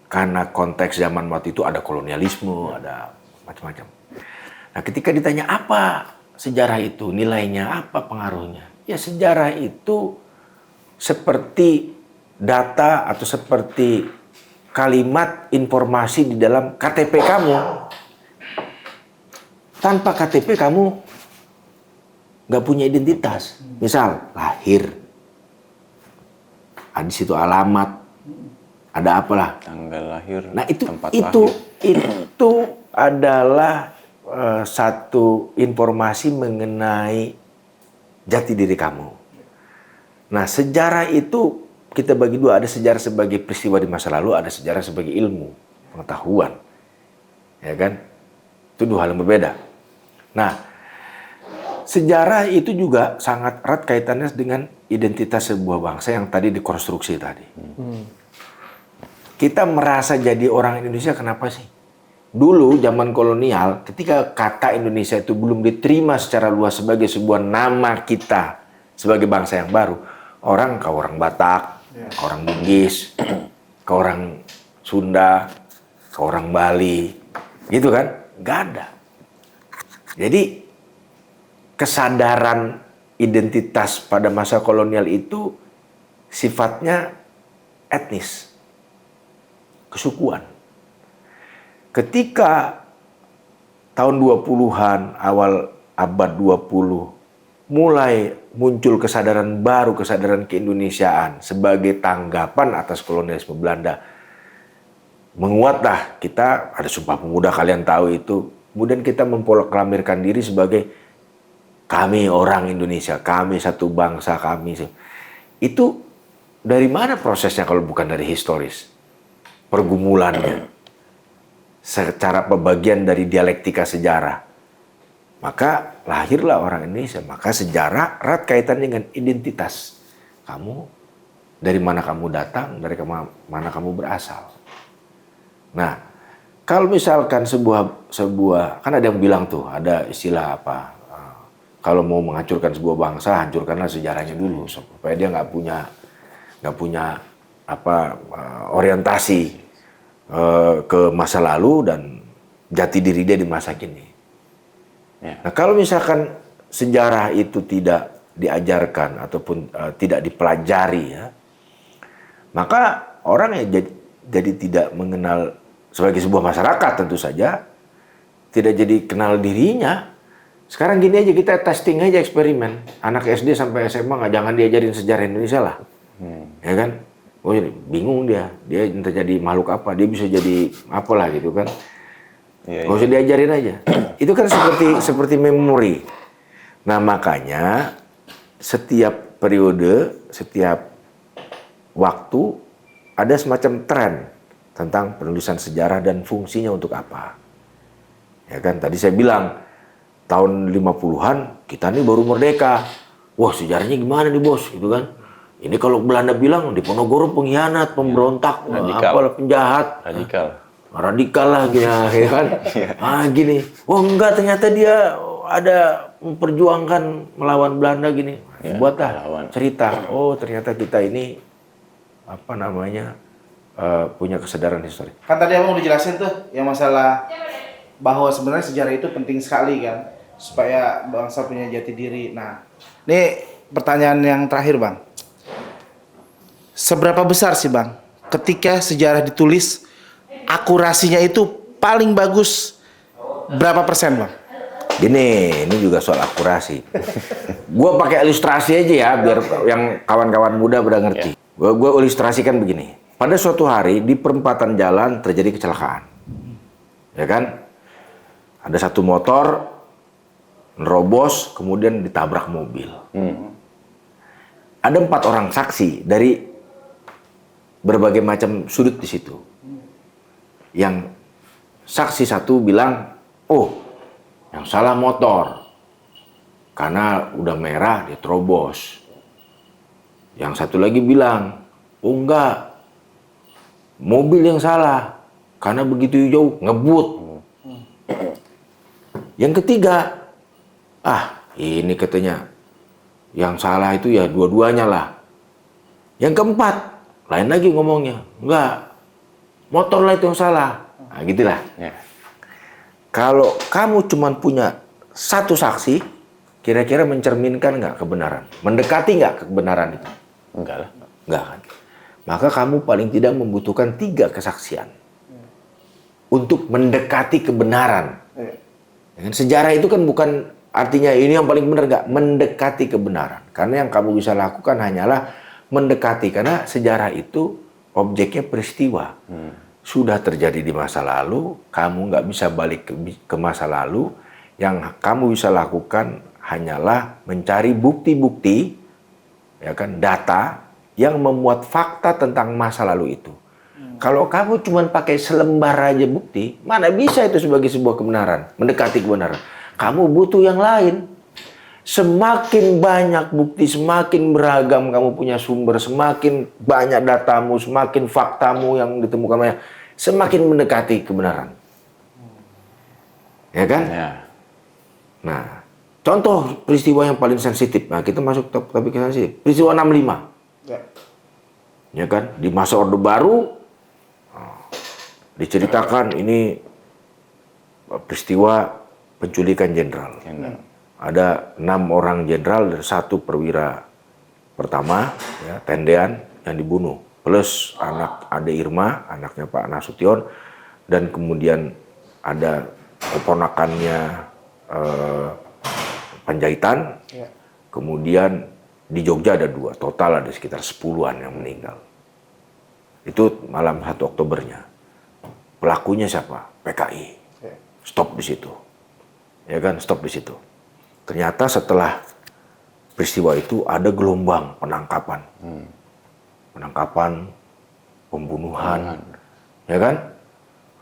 karena konteks zaman waktu itu ada kolonialisme, ada macam-macam. Nah, ketika ditanya apa sejarah itu, nilainya apa, pengaruhnya? Ya sejarah itu seperti data atau seperti kalimat informasi di dalam KTP kamu. Tanpa KTP kamu nggak punya identitas. Misal lahir, di situ alamat, ada apalah. Tanggal lahir, Nah tempat itu lahir. adalah satu informasi mengenai jati diri kamu. Nah sejarah itu kita bagi dua, ada sejarah sebagai peristiwa di masa lalu, ada sejarah sebagai ilmu, pengetahuan, ya kan? Itu dua hal yang berbeda. Nah, sejarah itu juga sangat erat kaitannya dengan identitas sebuah bangsa yang tadi dikonstruksi tadi. Kita merasa jadi orang Indonesia kenapa sih? dulu zaman kolonial, ketika kata Indonesia itu belum diterima secara luas sebagai sebuah nama kita sebagai bangsa yang baru, orang ke orang Batak, ke orang Bugis, ke orang Sunda, ke orang Bali, gitu kan? Nggak ada. Jadi kesadaran identitas pada masa kolonial itu sifatnya etnis, kesukuan. Ketika tahun 20-an, awal abad 20, mulai muncul kesadaran baru, kesadaran keindonesiaan sebagai tanggapan atas kolonialisme Belanda. Menguatlah kita, ada Sumpah Pemuda kalian tahu itu. Kemudian kita memproklamirkan diri sebagai kami orang Indonesia, kami satu bangsa, kami. Itu dari mana prosesnya kalau bukan dari historis? Pergumulannya. Secara pembagian dari dialektika sejarah. Maka lahirlah orang Indonesia. Maka sejarah erat kaitan dengan identitas. Kamu, dari mana kamu datang, dari mana kamu berasal. Nah, kalau misalkan sebuah kan ada yang bilang tuh, ada istilah apa, kalau mau menghancurkan sebuah bangsa, hancurkanlah sejarahnya dulu supaya dia nggak punya orientasi ke masa lalu dan jati diri dia di masa kini. Ya. Nah, kalau misalkan sejarah itu tidak diajarkan ataupun tidak dipelajari, ya, maka orang ya jadi tidak mengenal sebagai sebuah masyarakat tentu saja, tidak jadi kenal dirinya. Sekarang gini aja, kita testing aja, eksperimen. Anak SD sampai SMA jangan diajarin sejarah Indonesia lah. Ya kan? Oh, bingung dia entah jadi makhluk apa, dia bisa jadi apalah gitu kan. Gak usah diajarin aja. Itu kan seperti memori. Nah, makanya setiap periode, setiap waktu ada semacam tren tentang penulisan sejarah dan fungsinya untuk apa. Ya kan, tadi saya bilang tahun 50-an kita nih baru merdeka. Wah, sejarahnya gimana nih, Bos? Gitu kan. Ini kalau Belanda bilang Diponegoro pengkhianat, pemberontak, apalah penjahat. Radikal lah gini, ya kan. Gini. Oh enggak, ternyata dia ada memperjuangkan melawan Belanda gini. Buatlah cerita. Oh, ternyata kita ini punya kesadaran historis. Kan tadi abang udah jelasin tuh yang masalah bahwa sebenarnya sejarah itu penting sekali kan supaya bangsa punya jati diri. Nah, ini pertanyaan yang terakhir, Bang. Seberapa besar sih, Bang, ketika sejarah ditulis akurasinya itu paling bagus berapa persen, Bang? Ini juga soal akurasi. Gua pakai ilustrasi aja ya biar yang kawan-kawan muda pada ngerti. Gue ilustrasikan begini. Pada suatu hari di perempatan jalan terjadi kecelakaan. Ya kan? Ada satu motor nerobos kemudian ditabrak mobil. Ada 4 orang saksi dari berbagai macam sudut di situ. Yang saksi satu bilang, oh, yang salah motor. Karena udah merah dia terobos. Yang satu lagi bilang, oh enggak, mobil yang salah. Karena begitu jauh ngebut. Yang ketiga, ini katanya yang salah itu ya dua-duanya lah. Yang keempat, lain lagi ngomongnya, enggak, motor lah itu yang salah. Nah, gitulah. Kalau kamu cuma punya satu saksi, kira-kira mencerminkan nggak kebenaran? Mendekati nggak kebenaran itu? Enggak lah. Enggak kan? Maka kamu paling tidak membutuhkan 3 kesaksian untuk mendekati kebenaran. Sejarah itu kan bukan artinya ini yang paling benar, nggak, mendekati kebenaran. Karena yang kamu bisa lakukan hanyalah mendekati, karena sejarah itu objeknya peristiwa. Sudah terjadi di masa lalu, kamu nggak bisa balik ke masa lalu. Yang kamu bisa lakukan hanyalah mencari bukti-bukti, ya kan, data yang memuat fakta tentang masa lalu itu. Kalau kamu cuma pakai selembar aja bukti, mana bisa itu sebagai sebuah kebenaran, mendekati kebenaran. Kamu butuh yang lain. Semakin banyak bukti, semakin beragam kamu punya sumber, semakin banyak datamu, semakin faktamu yang ditemukan banyak, semakin mendekati kebenaran. ya kan? Ya. Nah, contoh peristiwa yang paling sensitif. Nah, kita masuk topik yang sensitif. Peristiwa 65. Ya kan? Di masa Orde Baru diceritakan ini peristiwa penculikan jenderal. Ada 6 orang jenderal dan 1 perwira pertama, ya, tendean yang dibunuh. Plus anak Ade Irma, anaknya Pak Nasution, dan kemudian ada keponakannya Panjaitan. Kemudian di Jogja ada 2, total ada sekitar 10-an yang meninggal. Itu malam 1 Oktobernya. Pelakunya siapa? PKI. Stop di situ. Ya kan, stop di situ. Ternyata setelah peristiwa itu ada gelombang penangkapan. Penangkapan, pembunuhan. Ya kan?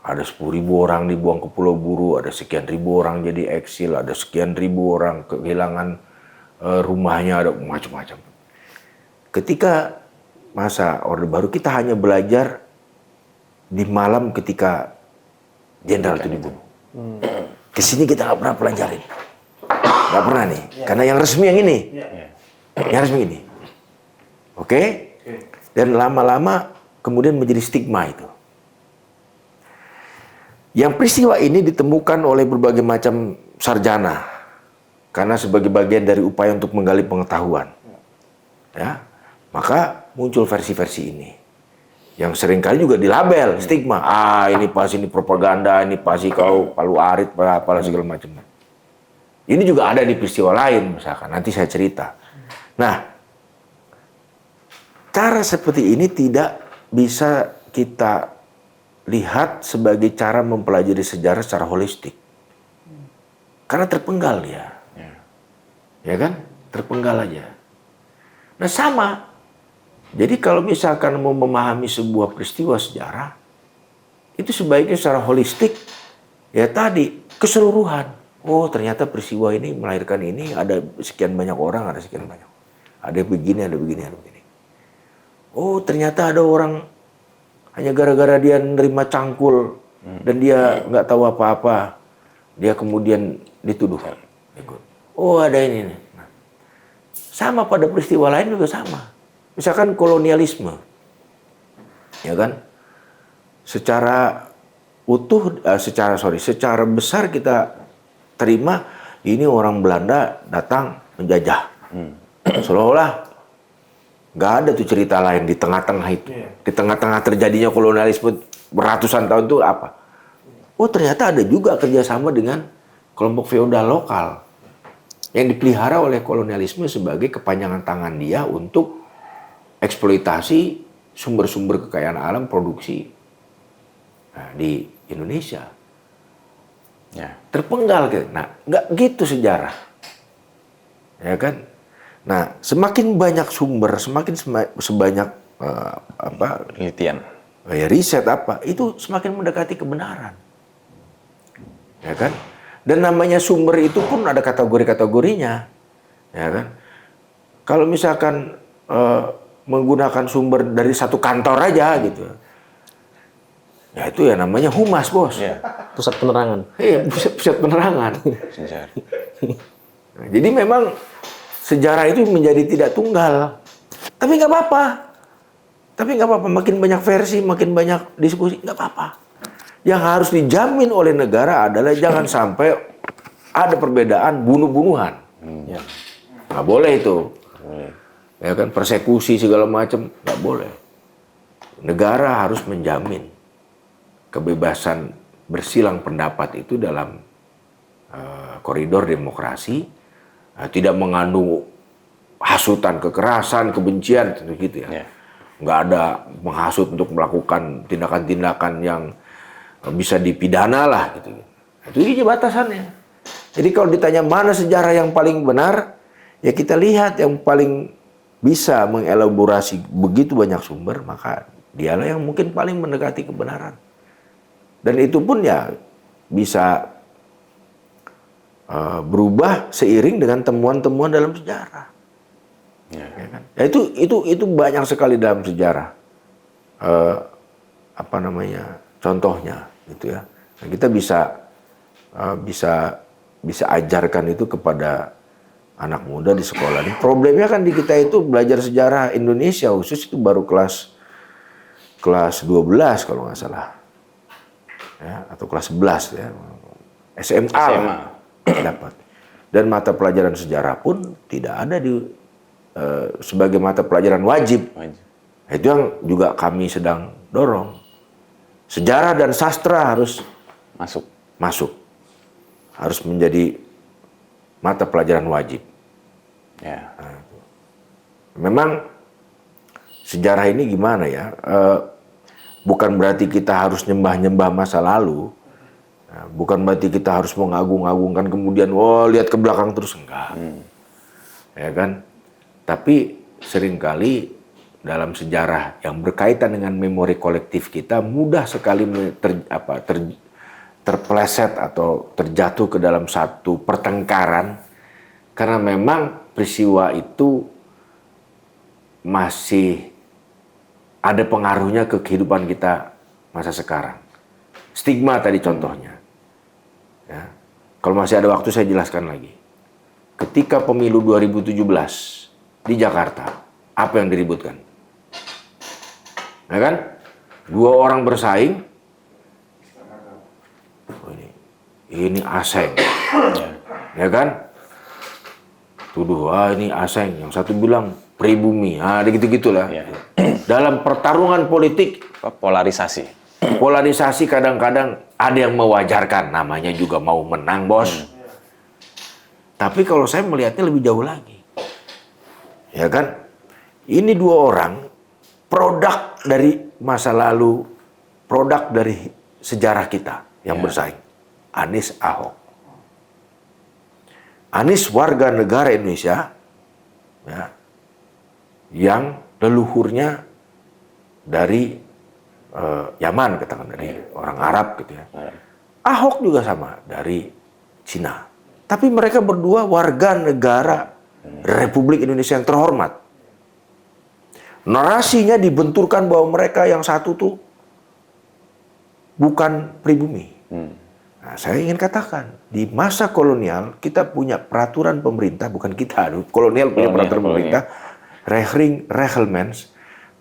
Ada 10.000 orang dibuang ke Pulau Buru, ada sekian ribu orang jadi eksil, ada sekian ribu orang kehilangan rumahnya, ada macam-macam. Ketika masa Orde Baru kita hanya belajar di malam ketika jenderal itu dibunuh. Kesini kita nggak pernah pelajarin, nggak pernah nih, karena yang resmi yang ini, yang resmi ini, oke? Dan lama-lama kemudian menjadi stigma itu. Yang peristiwa ini ditemukan oleh berbagai macam sarjana karena sebagai bagian dari upaya untuk menggali pengetahuan. Ya, maka muncul versi-versi ini yang seringkali juga dilabel stigma. Ini pasti ini propaganda, ini pasti kau palu arit, apalah segala macam. Ini juga ada di peristiwa lain, misalkan nanti saya cerita. Nah, cara seperti ini tidak bisa kita lihat sebagai cara mempelajari sejarah secara holistik. Karena terpenggal dia. Ya kan? Terpenggal aja. Nah, sama. Jadi kalau misalkan mau memahami sebuah peristiwa sejarah, itu sebaiknya secara holistik. Ya tadi, keseluruhan. Oh, ternyata peristiwa ini melahirkan ini, ada sekian banyak orang, ada sekian banyak. Ada begini, ada begini, ada begini. Oh, ternyata ada orang hanya gara-gara dia nerima cangkul dan dia nggak tahu apa-apa, dia kemudian dituduh. Oh, ada ini. Nah, sama pada peristiwa lain juga sama. Misalkan kolonialisme, ya kan? Secara utuh, secara besar kita terima ini orang Belanda datang menjajah. Seolah-olah nggak ada tuh cerita lain di tengah-tengah itu. Di tengah-tengah terjadinya kolonialisme beratusan tahun itu apa? Oh, ternyata ada juga kerjasama dengan kelompok feodal lokal yang dipelihara oleh kolonialisme sebagai kepanjangan tangan dia untuk eksploitasi sumber-sumber kekayaan alam produksi di Indonesia. Ya, terpenggal gitu. Nah, nggak gitu sejarah. Ya kan? Nah, semakin banyak sumber, semakin sebanyak penelitian, riset itu semakin mendekati kebenaran, ya kan? Dan namanya sumber itu pun ada kategori-kategorinya, ya kan? Kalau misalkan menggunakan sumber dari satu kantor aja gitu, ya itu ya namanya humas, bos. Ya. Pusat penerangan. Iya, pusat penerangan. Nah, jadi memang sejarah itu menjadi tidak tunggal. Tapi nggak apa-apa. Makin banyak versi, makin banyak diskusi, nggak apa-apa. Yang harus dijamin oleh negara adalah jangan sampai ada perbedaan bunuh-bunuhan. Ya. Nggak boleh itu. Ya kan, persekusi segala macam, nggak boleh. Negara harus menjamin kebebasan bersilang pendapat itu dalam koridor demokrasi, tidak mengandung hasutan kekerasan, kebencian, gitu ya. Nggak ada menghasut untuk melakukan tindakan-tindakan yang bisa dipidana lah, gitu. Itu aja batasannya. Jadi kalau ditanya mana sejarah yang paling benar, ya kita lihat yang paling bisa mengelaborasi begitu banyak sumber, maka dialah yang mungkin paling mendekati kebenaran. Dan itu pun ya bisa berubah seiring dengan temuan-temuan dalam sejarah. Ya kan? Ya, itu banyak sekali dalam sejarah. Contohnya gitu ya. Nah, kita bisa bisa ajarkan itu kepada anak muda di sekolah. Ini problemnya kan di kita itu belajar sejarah Indonesia khusus itu baru kelas 12 kalau nggak salah. Ya, atau kelas 11 ya. SMA. Dapat. Dan mata pelajaran sejarah pun tidak ada sebagai mata pelajaran wajib. Itu yang juga kami sedang dorong. Sejarah dan sastra harus masuk. Harus menjadi mata pelajaran wajib. Ya. Memang sejarah ini gimana ya? Bukan berarti kita harus nyembah-nyembah masa lalu. Bukan berarti kita harus mengagung-agungkan kemudian lihat ke belakang terus, enggak. Ya kan? Tapi seringkali dalam sejarah yang berkaitan dengan memori kolektif kita mudah sekali terpeleset atau terjatuh ke dalam satu pertengkaran karena memang peristiwa itu masih ada pengaruhnya ke kehidupan kita masa sekarang. Stigma tadi contohnya. Ya. Kalau masih ada waktu saya jelaskan lagi. Ketika pemilu 2017 di Jakarta, apa yang diributkan? Ya kan? 2 orang bersaing. Ini aseng. Ya kan? Tuduh, ini aseng. Yang satu bilang pribumi. Gitu-gitulah. Ya. Dalam pertarungan politik, polarisasi kadang-kadang ada yang mewajarkan, namanya juga mau menang, bos. Tapi kalau saya melihatnya lebih jauh lagi. Ya kan? Ini 2 orang produk dari masa lalu, produk dari sejarah kita yang bersaing. Anies, Ahok. Anies warga negara Indonesia ya, yang leluhurnya dari Yaman, katakan dari orang Arab gitu ya. Ahok juga sama dari Cina. Tapi mereka berdua warga negara Republik Indonesia yang terhormat. Narasinya dibenturkan bahwa mereka yang satu tuh bukan pribumi. Nah, saya ingin katakan di masa kolonial kita punya peraturan pemerintah, bukan kita, kolonial punya peraturan pemerintah, Reglements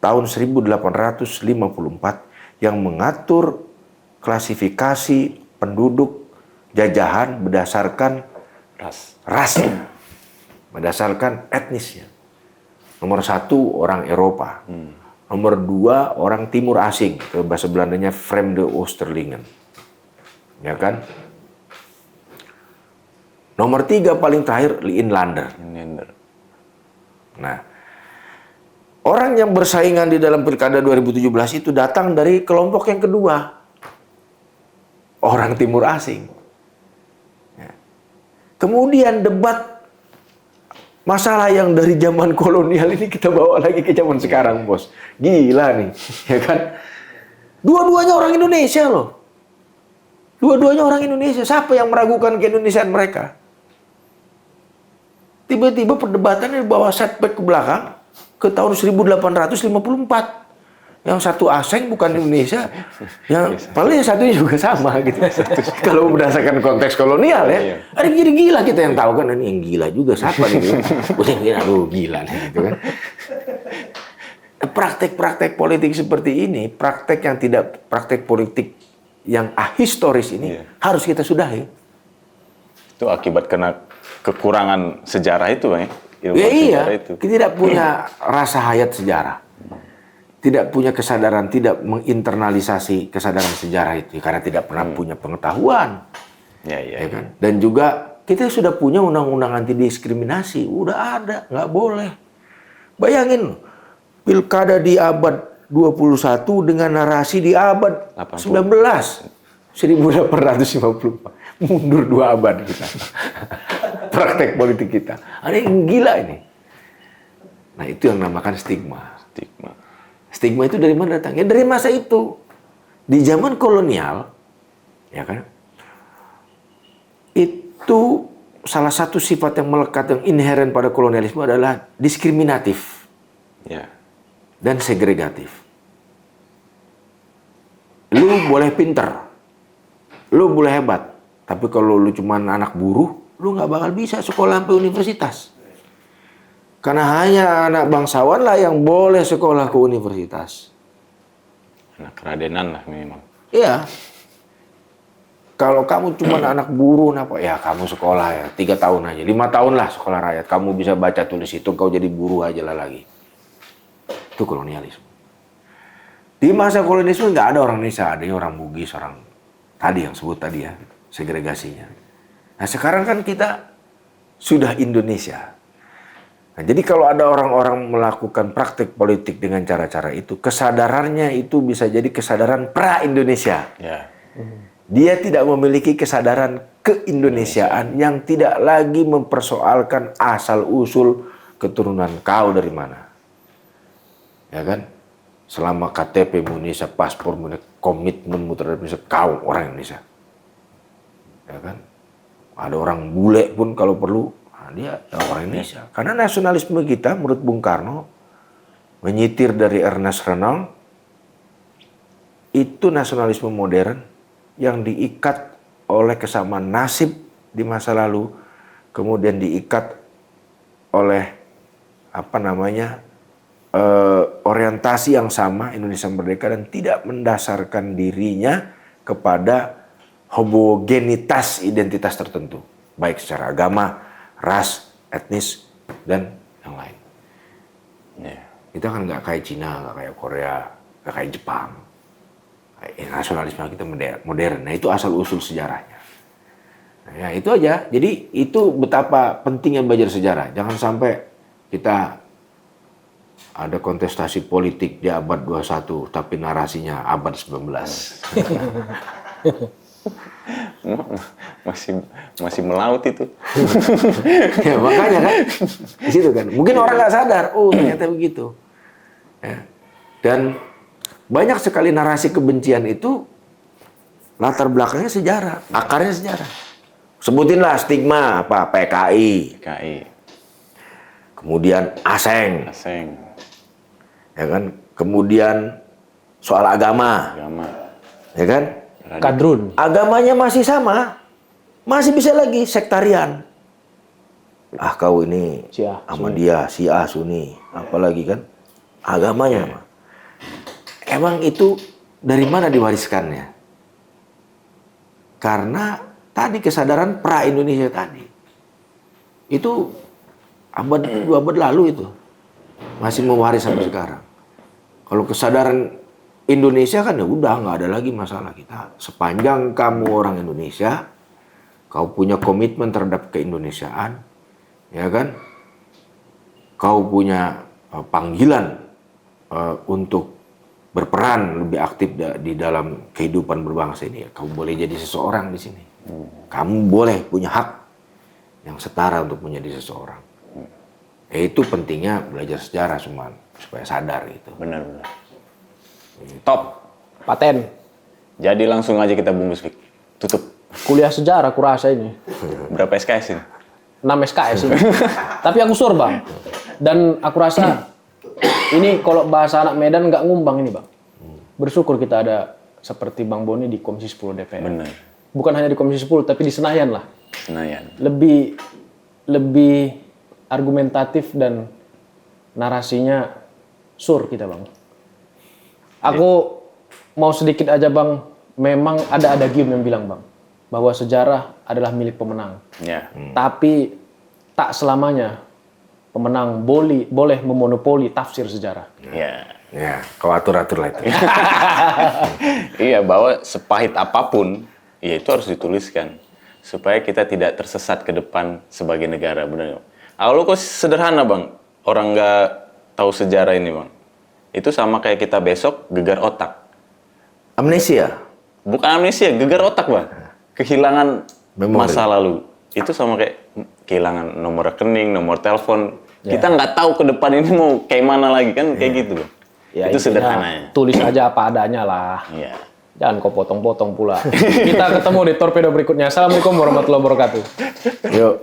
tahun 1854 yang mengatur klasifikasi penduduk jajahan berdasarkan rasnya, berdasarkan etnisnya. Nomor 1 orang Eropa, nomor 2 orang Timur asing, ke bahasa Belandanya Vreemde Oosterlingen, ya kan? Nomor 3 paling terakhir Inlander. Nah, orang yang bersaingan di dalam pilkada 2017 itu datang dari kelompok yang kedua. Orang Timur asing. Ya. Kemudian debat masalah yang dari zaman kolonial ini kita bawa lagi ke zaman sekarang, bos. Gila nih, ya kan? Dua-duanya orang Indonesia loh. Dua-duanya orang Indonesia. Siapa yang meragukan keindonesiaan mereka? Tiba-tiba perdebatannya dibawa setback ke belakang ke tahun 1854. Yang satu asing bukan Indonesia, yang paling satunya juga sama gitu. Kalau berdasarkan konteks kolonial ya, ada jadi gila kita yang tahu kan, ini yang gila juga siapa nih? Aduh gila nih gitu kan. Praktek-praktek politik seperti ini, praktek politik yang ahistoris ini harus kita sudahi. Itu akibat kena kekurangan sejarah itu, Bang ya? Iya, kita tidak punya rasa hayat sejarah. Tidak punya kesadaran, tidak menginternalisasi kesadaran sejarah itu karena tidak pernah punya pengetahuan. Ya kan? Dan juga kita sudah punya undang-undang anti diskriminasi, udah ada, nggak boleh. Bayangin pilkada di abad 21 dengan narasi di abad 19, 1854. Mundur 2 abad kita. Praktek politik kita. Ada yang gila ini. Nah, itu yang namakan stigma. Stigma itu dari mana datangnya? Dari masa itu. Di zaman kolonial, ya kan? Itu salah satu sifat yang melekat, yang inheren pada kolonialisme adalah diskriminatif. Dan segregatif. Lu boleh pinter, lu boleh hebat, Tapi kalau lu cuman anak buruh, lu nggak bakal bisa sekolah sampai universitas. Karena hanya anak bangsawan lah yang boleh sekolah ke universitas. Anak keradenan lah memang. Iya. Kalau kamu cuma anak buruh, ya kamu sekolah ya 3 tahun aja, 5 tahun lah sekolah rakyat. Kamu bisa baca tulis itu, kau jadi buruh aja lah lagi. Itu kolonialisme. Di masa kolonialisme nggak ada orang Indonesia, adanya orang Bugis, orang tadi yang sebut tadi ya, segregasinya. Nah sekarang kan kita sudah Indonesia. Nah, jadi kalau ada orang-orang melakukan praktik politik dengan cara-cara itu, kesadarannya itu bisa jadi kesadaran pra-Indonesia. Ya. Dia tidak memiliki kesadaran keindonesiaan yang tidak lagi mempersoalkan asal-usul keturunan kau dari mana. Ya kan? Selama KTP Indonesia, paspor Indonesia, komitmenmu terhadap Indonesia, kau orang Indonesia. Ya kan? Ada orang bule pun kalau perlu, dia orang Indonesia. Karena nasionalisme kita menurut Bung Karno, menyitir dari Ernest Renan, itu nasionalisme modern yang diikat oleh kesamaan nasib di masa lalu, kemudian diikat oleh orientasi yang sama Indonesia merdeka dan tidak mendasarkan dirinya kepada homogenitas identitas tertentu, baik secara agama, ras, etnis, dan yang lain. Kita kan nggak kayak Cina, nggak kayak Korea, nggak kayak Jepang. Nasionalisme kita modern. Nah itu asal-usul sejarahnya. Nah, ya itu aja. Jadi itu betapa pentingnya belajar sejarah. Jangan sampai kita ada kontestasi politik di abad 21, tapi narasinya abad 19. masih melaut itu. Ya, makanya kan di situ kan. Mungkin orang nggak sadar, ternyata begitu. Ya. Dan banyak sekali narasi kebencian itu latar belakangnya sejarah, akarnya sejarah. Sebutinlah stigma apa PKI. Kemudian Aseng. Ya kan? Kemudian soal agama. Ya kan? Kadrun. Agamanya masih sama. Masih bisa lagi sektarian. Kau ini Ahmadiyah, Syiah, Sunni, apalagi kan? Agamanya. Emang itu dari mana diwariskannya? Karena tadi kesadaran pra-Indonesia tadi. Itu abad 2 abad lalu itu. Masih mewaris sampai sekarang. Kalau kesadaran Indonesia kan ya udah nggak ada lagi masalah kita. Sepanjang kamu orang Indonesia, kau punya komitmen terhadap keindonesiaan, ya kan? Kau punya panggilan untuk berperan lebih aktif di dalam kehidupan berbangsa ini, kamu boleh jadi seseorang di sini. Kamu boleh punya hak yang setara untuk menjadi seseorang. Itu pentingnya belajar sejarah supaya sadar gitu. Benar. Top. Paten. Jadi langsung aja kita bungkus, Fik. Tutup. Kuliah sejarah kurasa ini. Berapa SKS ini? 6 SKS ini. Tapi aku sur, Bang. Dan aku rasa ini kalau bahasa anak Medan nggak ngumbang ini, Bang. Bersyukur kita ada seperti Bang Boni di Komisi 10 DPR. Benar. Bukan hanya di Komisi 10, tapi di Senayan lah. Senayan. Lebih argumentatif dan narasinya sur kita, Bang. Aku mau sedikit aja, Bang. Memang ada adagium yang bilang, Bang, bahwa sejarah adalah milik pemenang. Ya. Tapi tak selamanya pemenang boleh memonopoli tafsir sejarah. Ya, kau atur-atur lah itu. Iya, bahwa sepahit apapun, ya itu harus dituliskan supaya kita tidak tersesat ke depan sebagai negara, benar. Kalau kok sederhana, Bang, orang nggak tahu sejarah ini, Bang, itu sama kayak kita besok gegar otak. Amnesia. Bukan amnesia, gegar otak, Bang. Kehilangan memori. Masa lalu. Itu sama kayak kehilangan nomor rekening, nomor telepon. Kita nggak tahu ke depan ini mau kayak mana lagi kan, kayak gitu, Bang. Ya, itu sederhananya. Tulis aja apa adanya lah. Iya. Jangan kau potong-potong pula. Kita ketemu di torpedo berikutnya. Assalamualaikum warahmatullahi wabarakatuh. Yuk.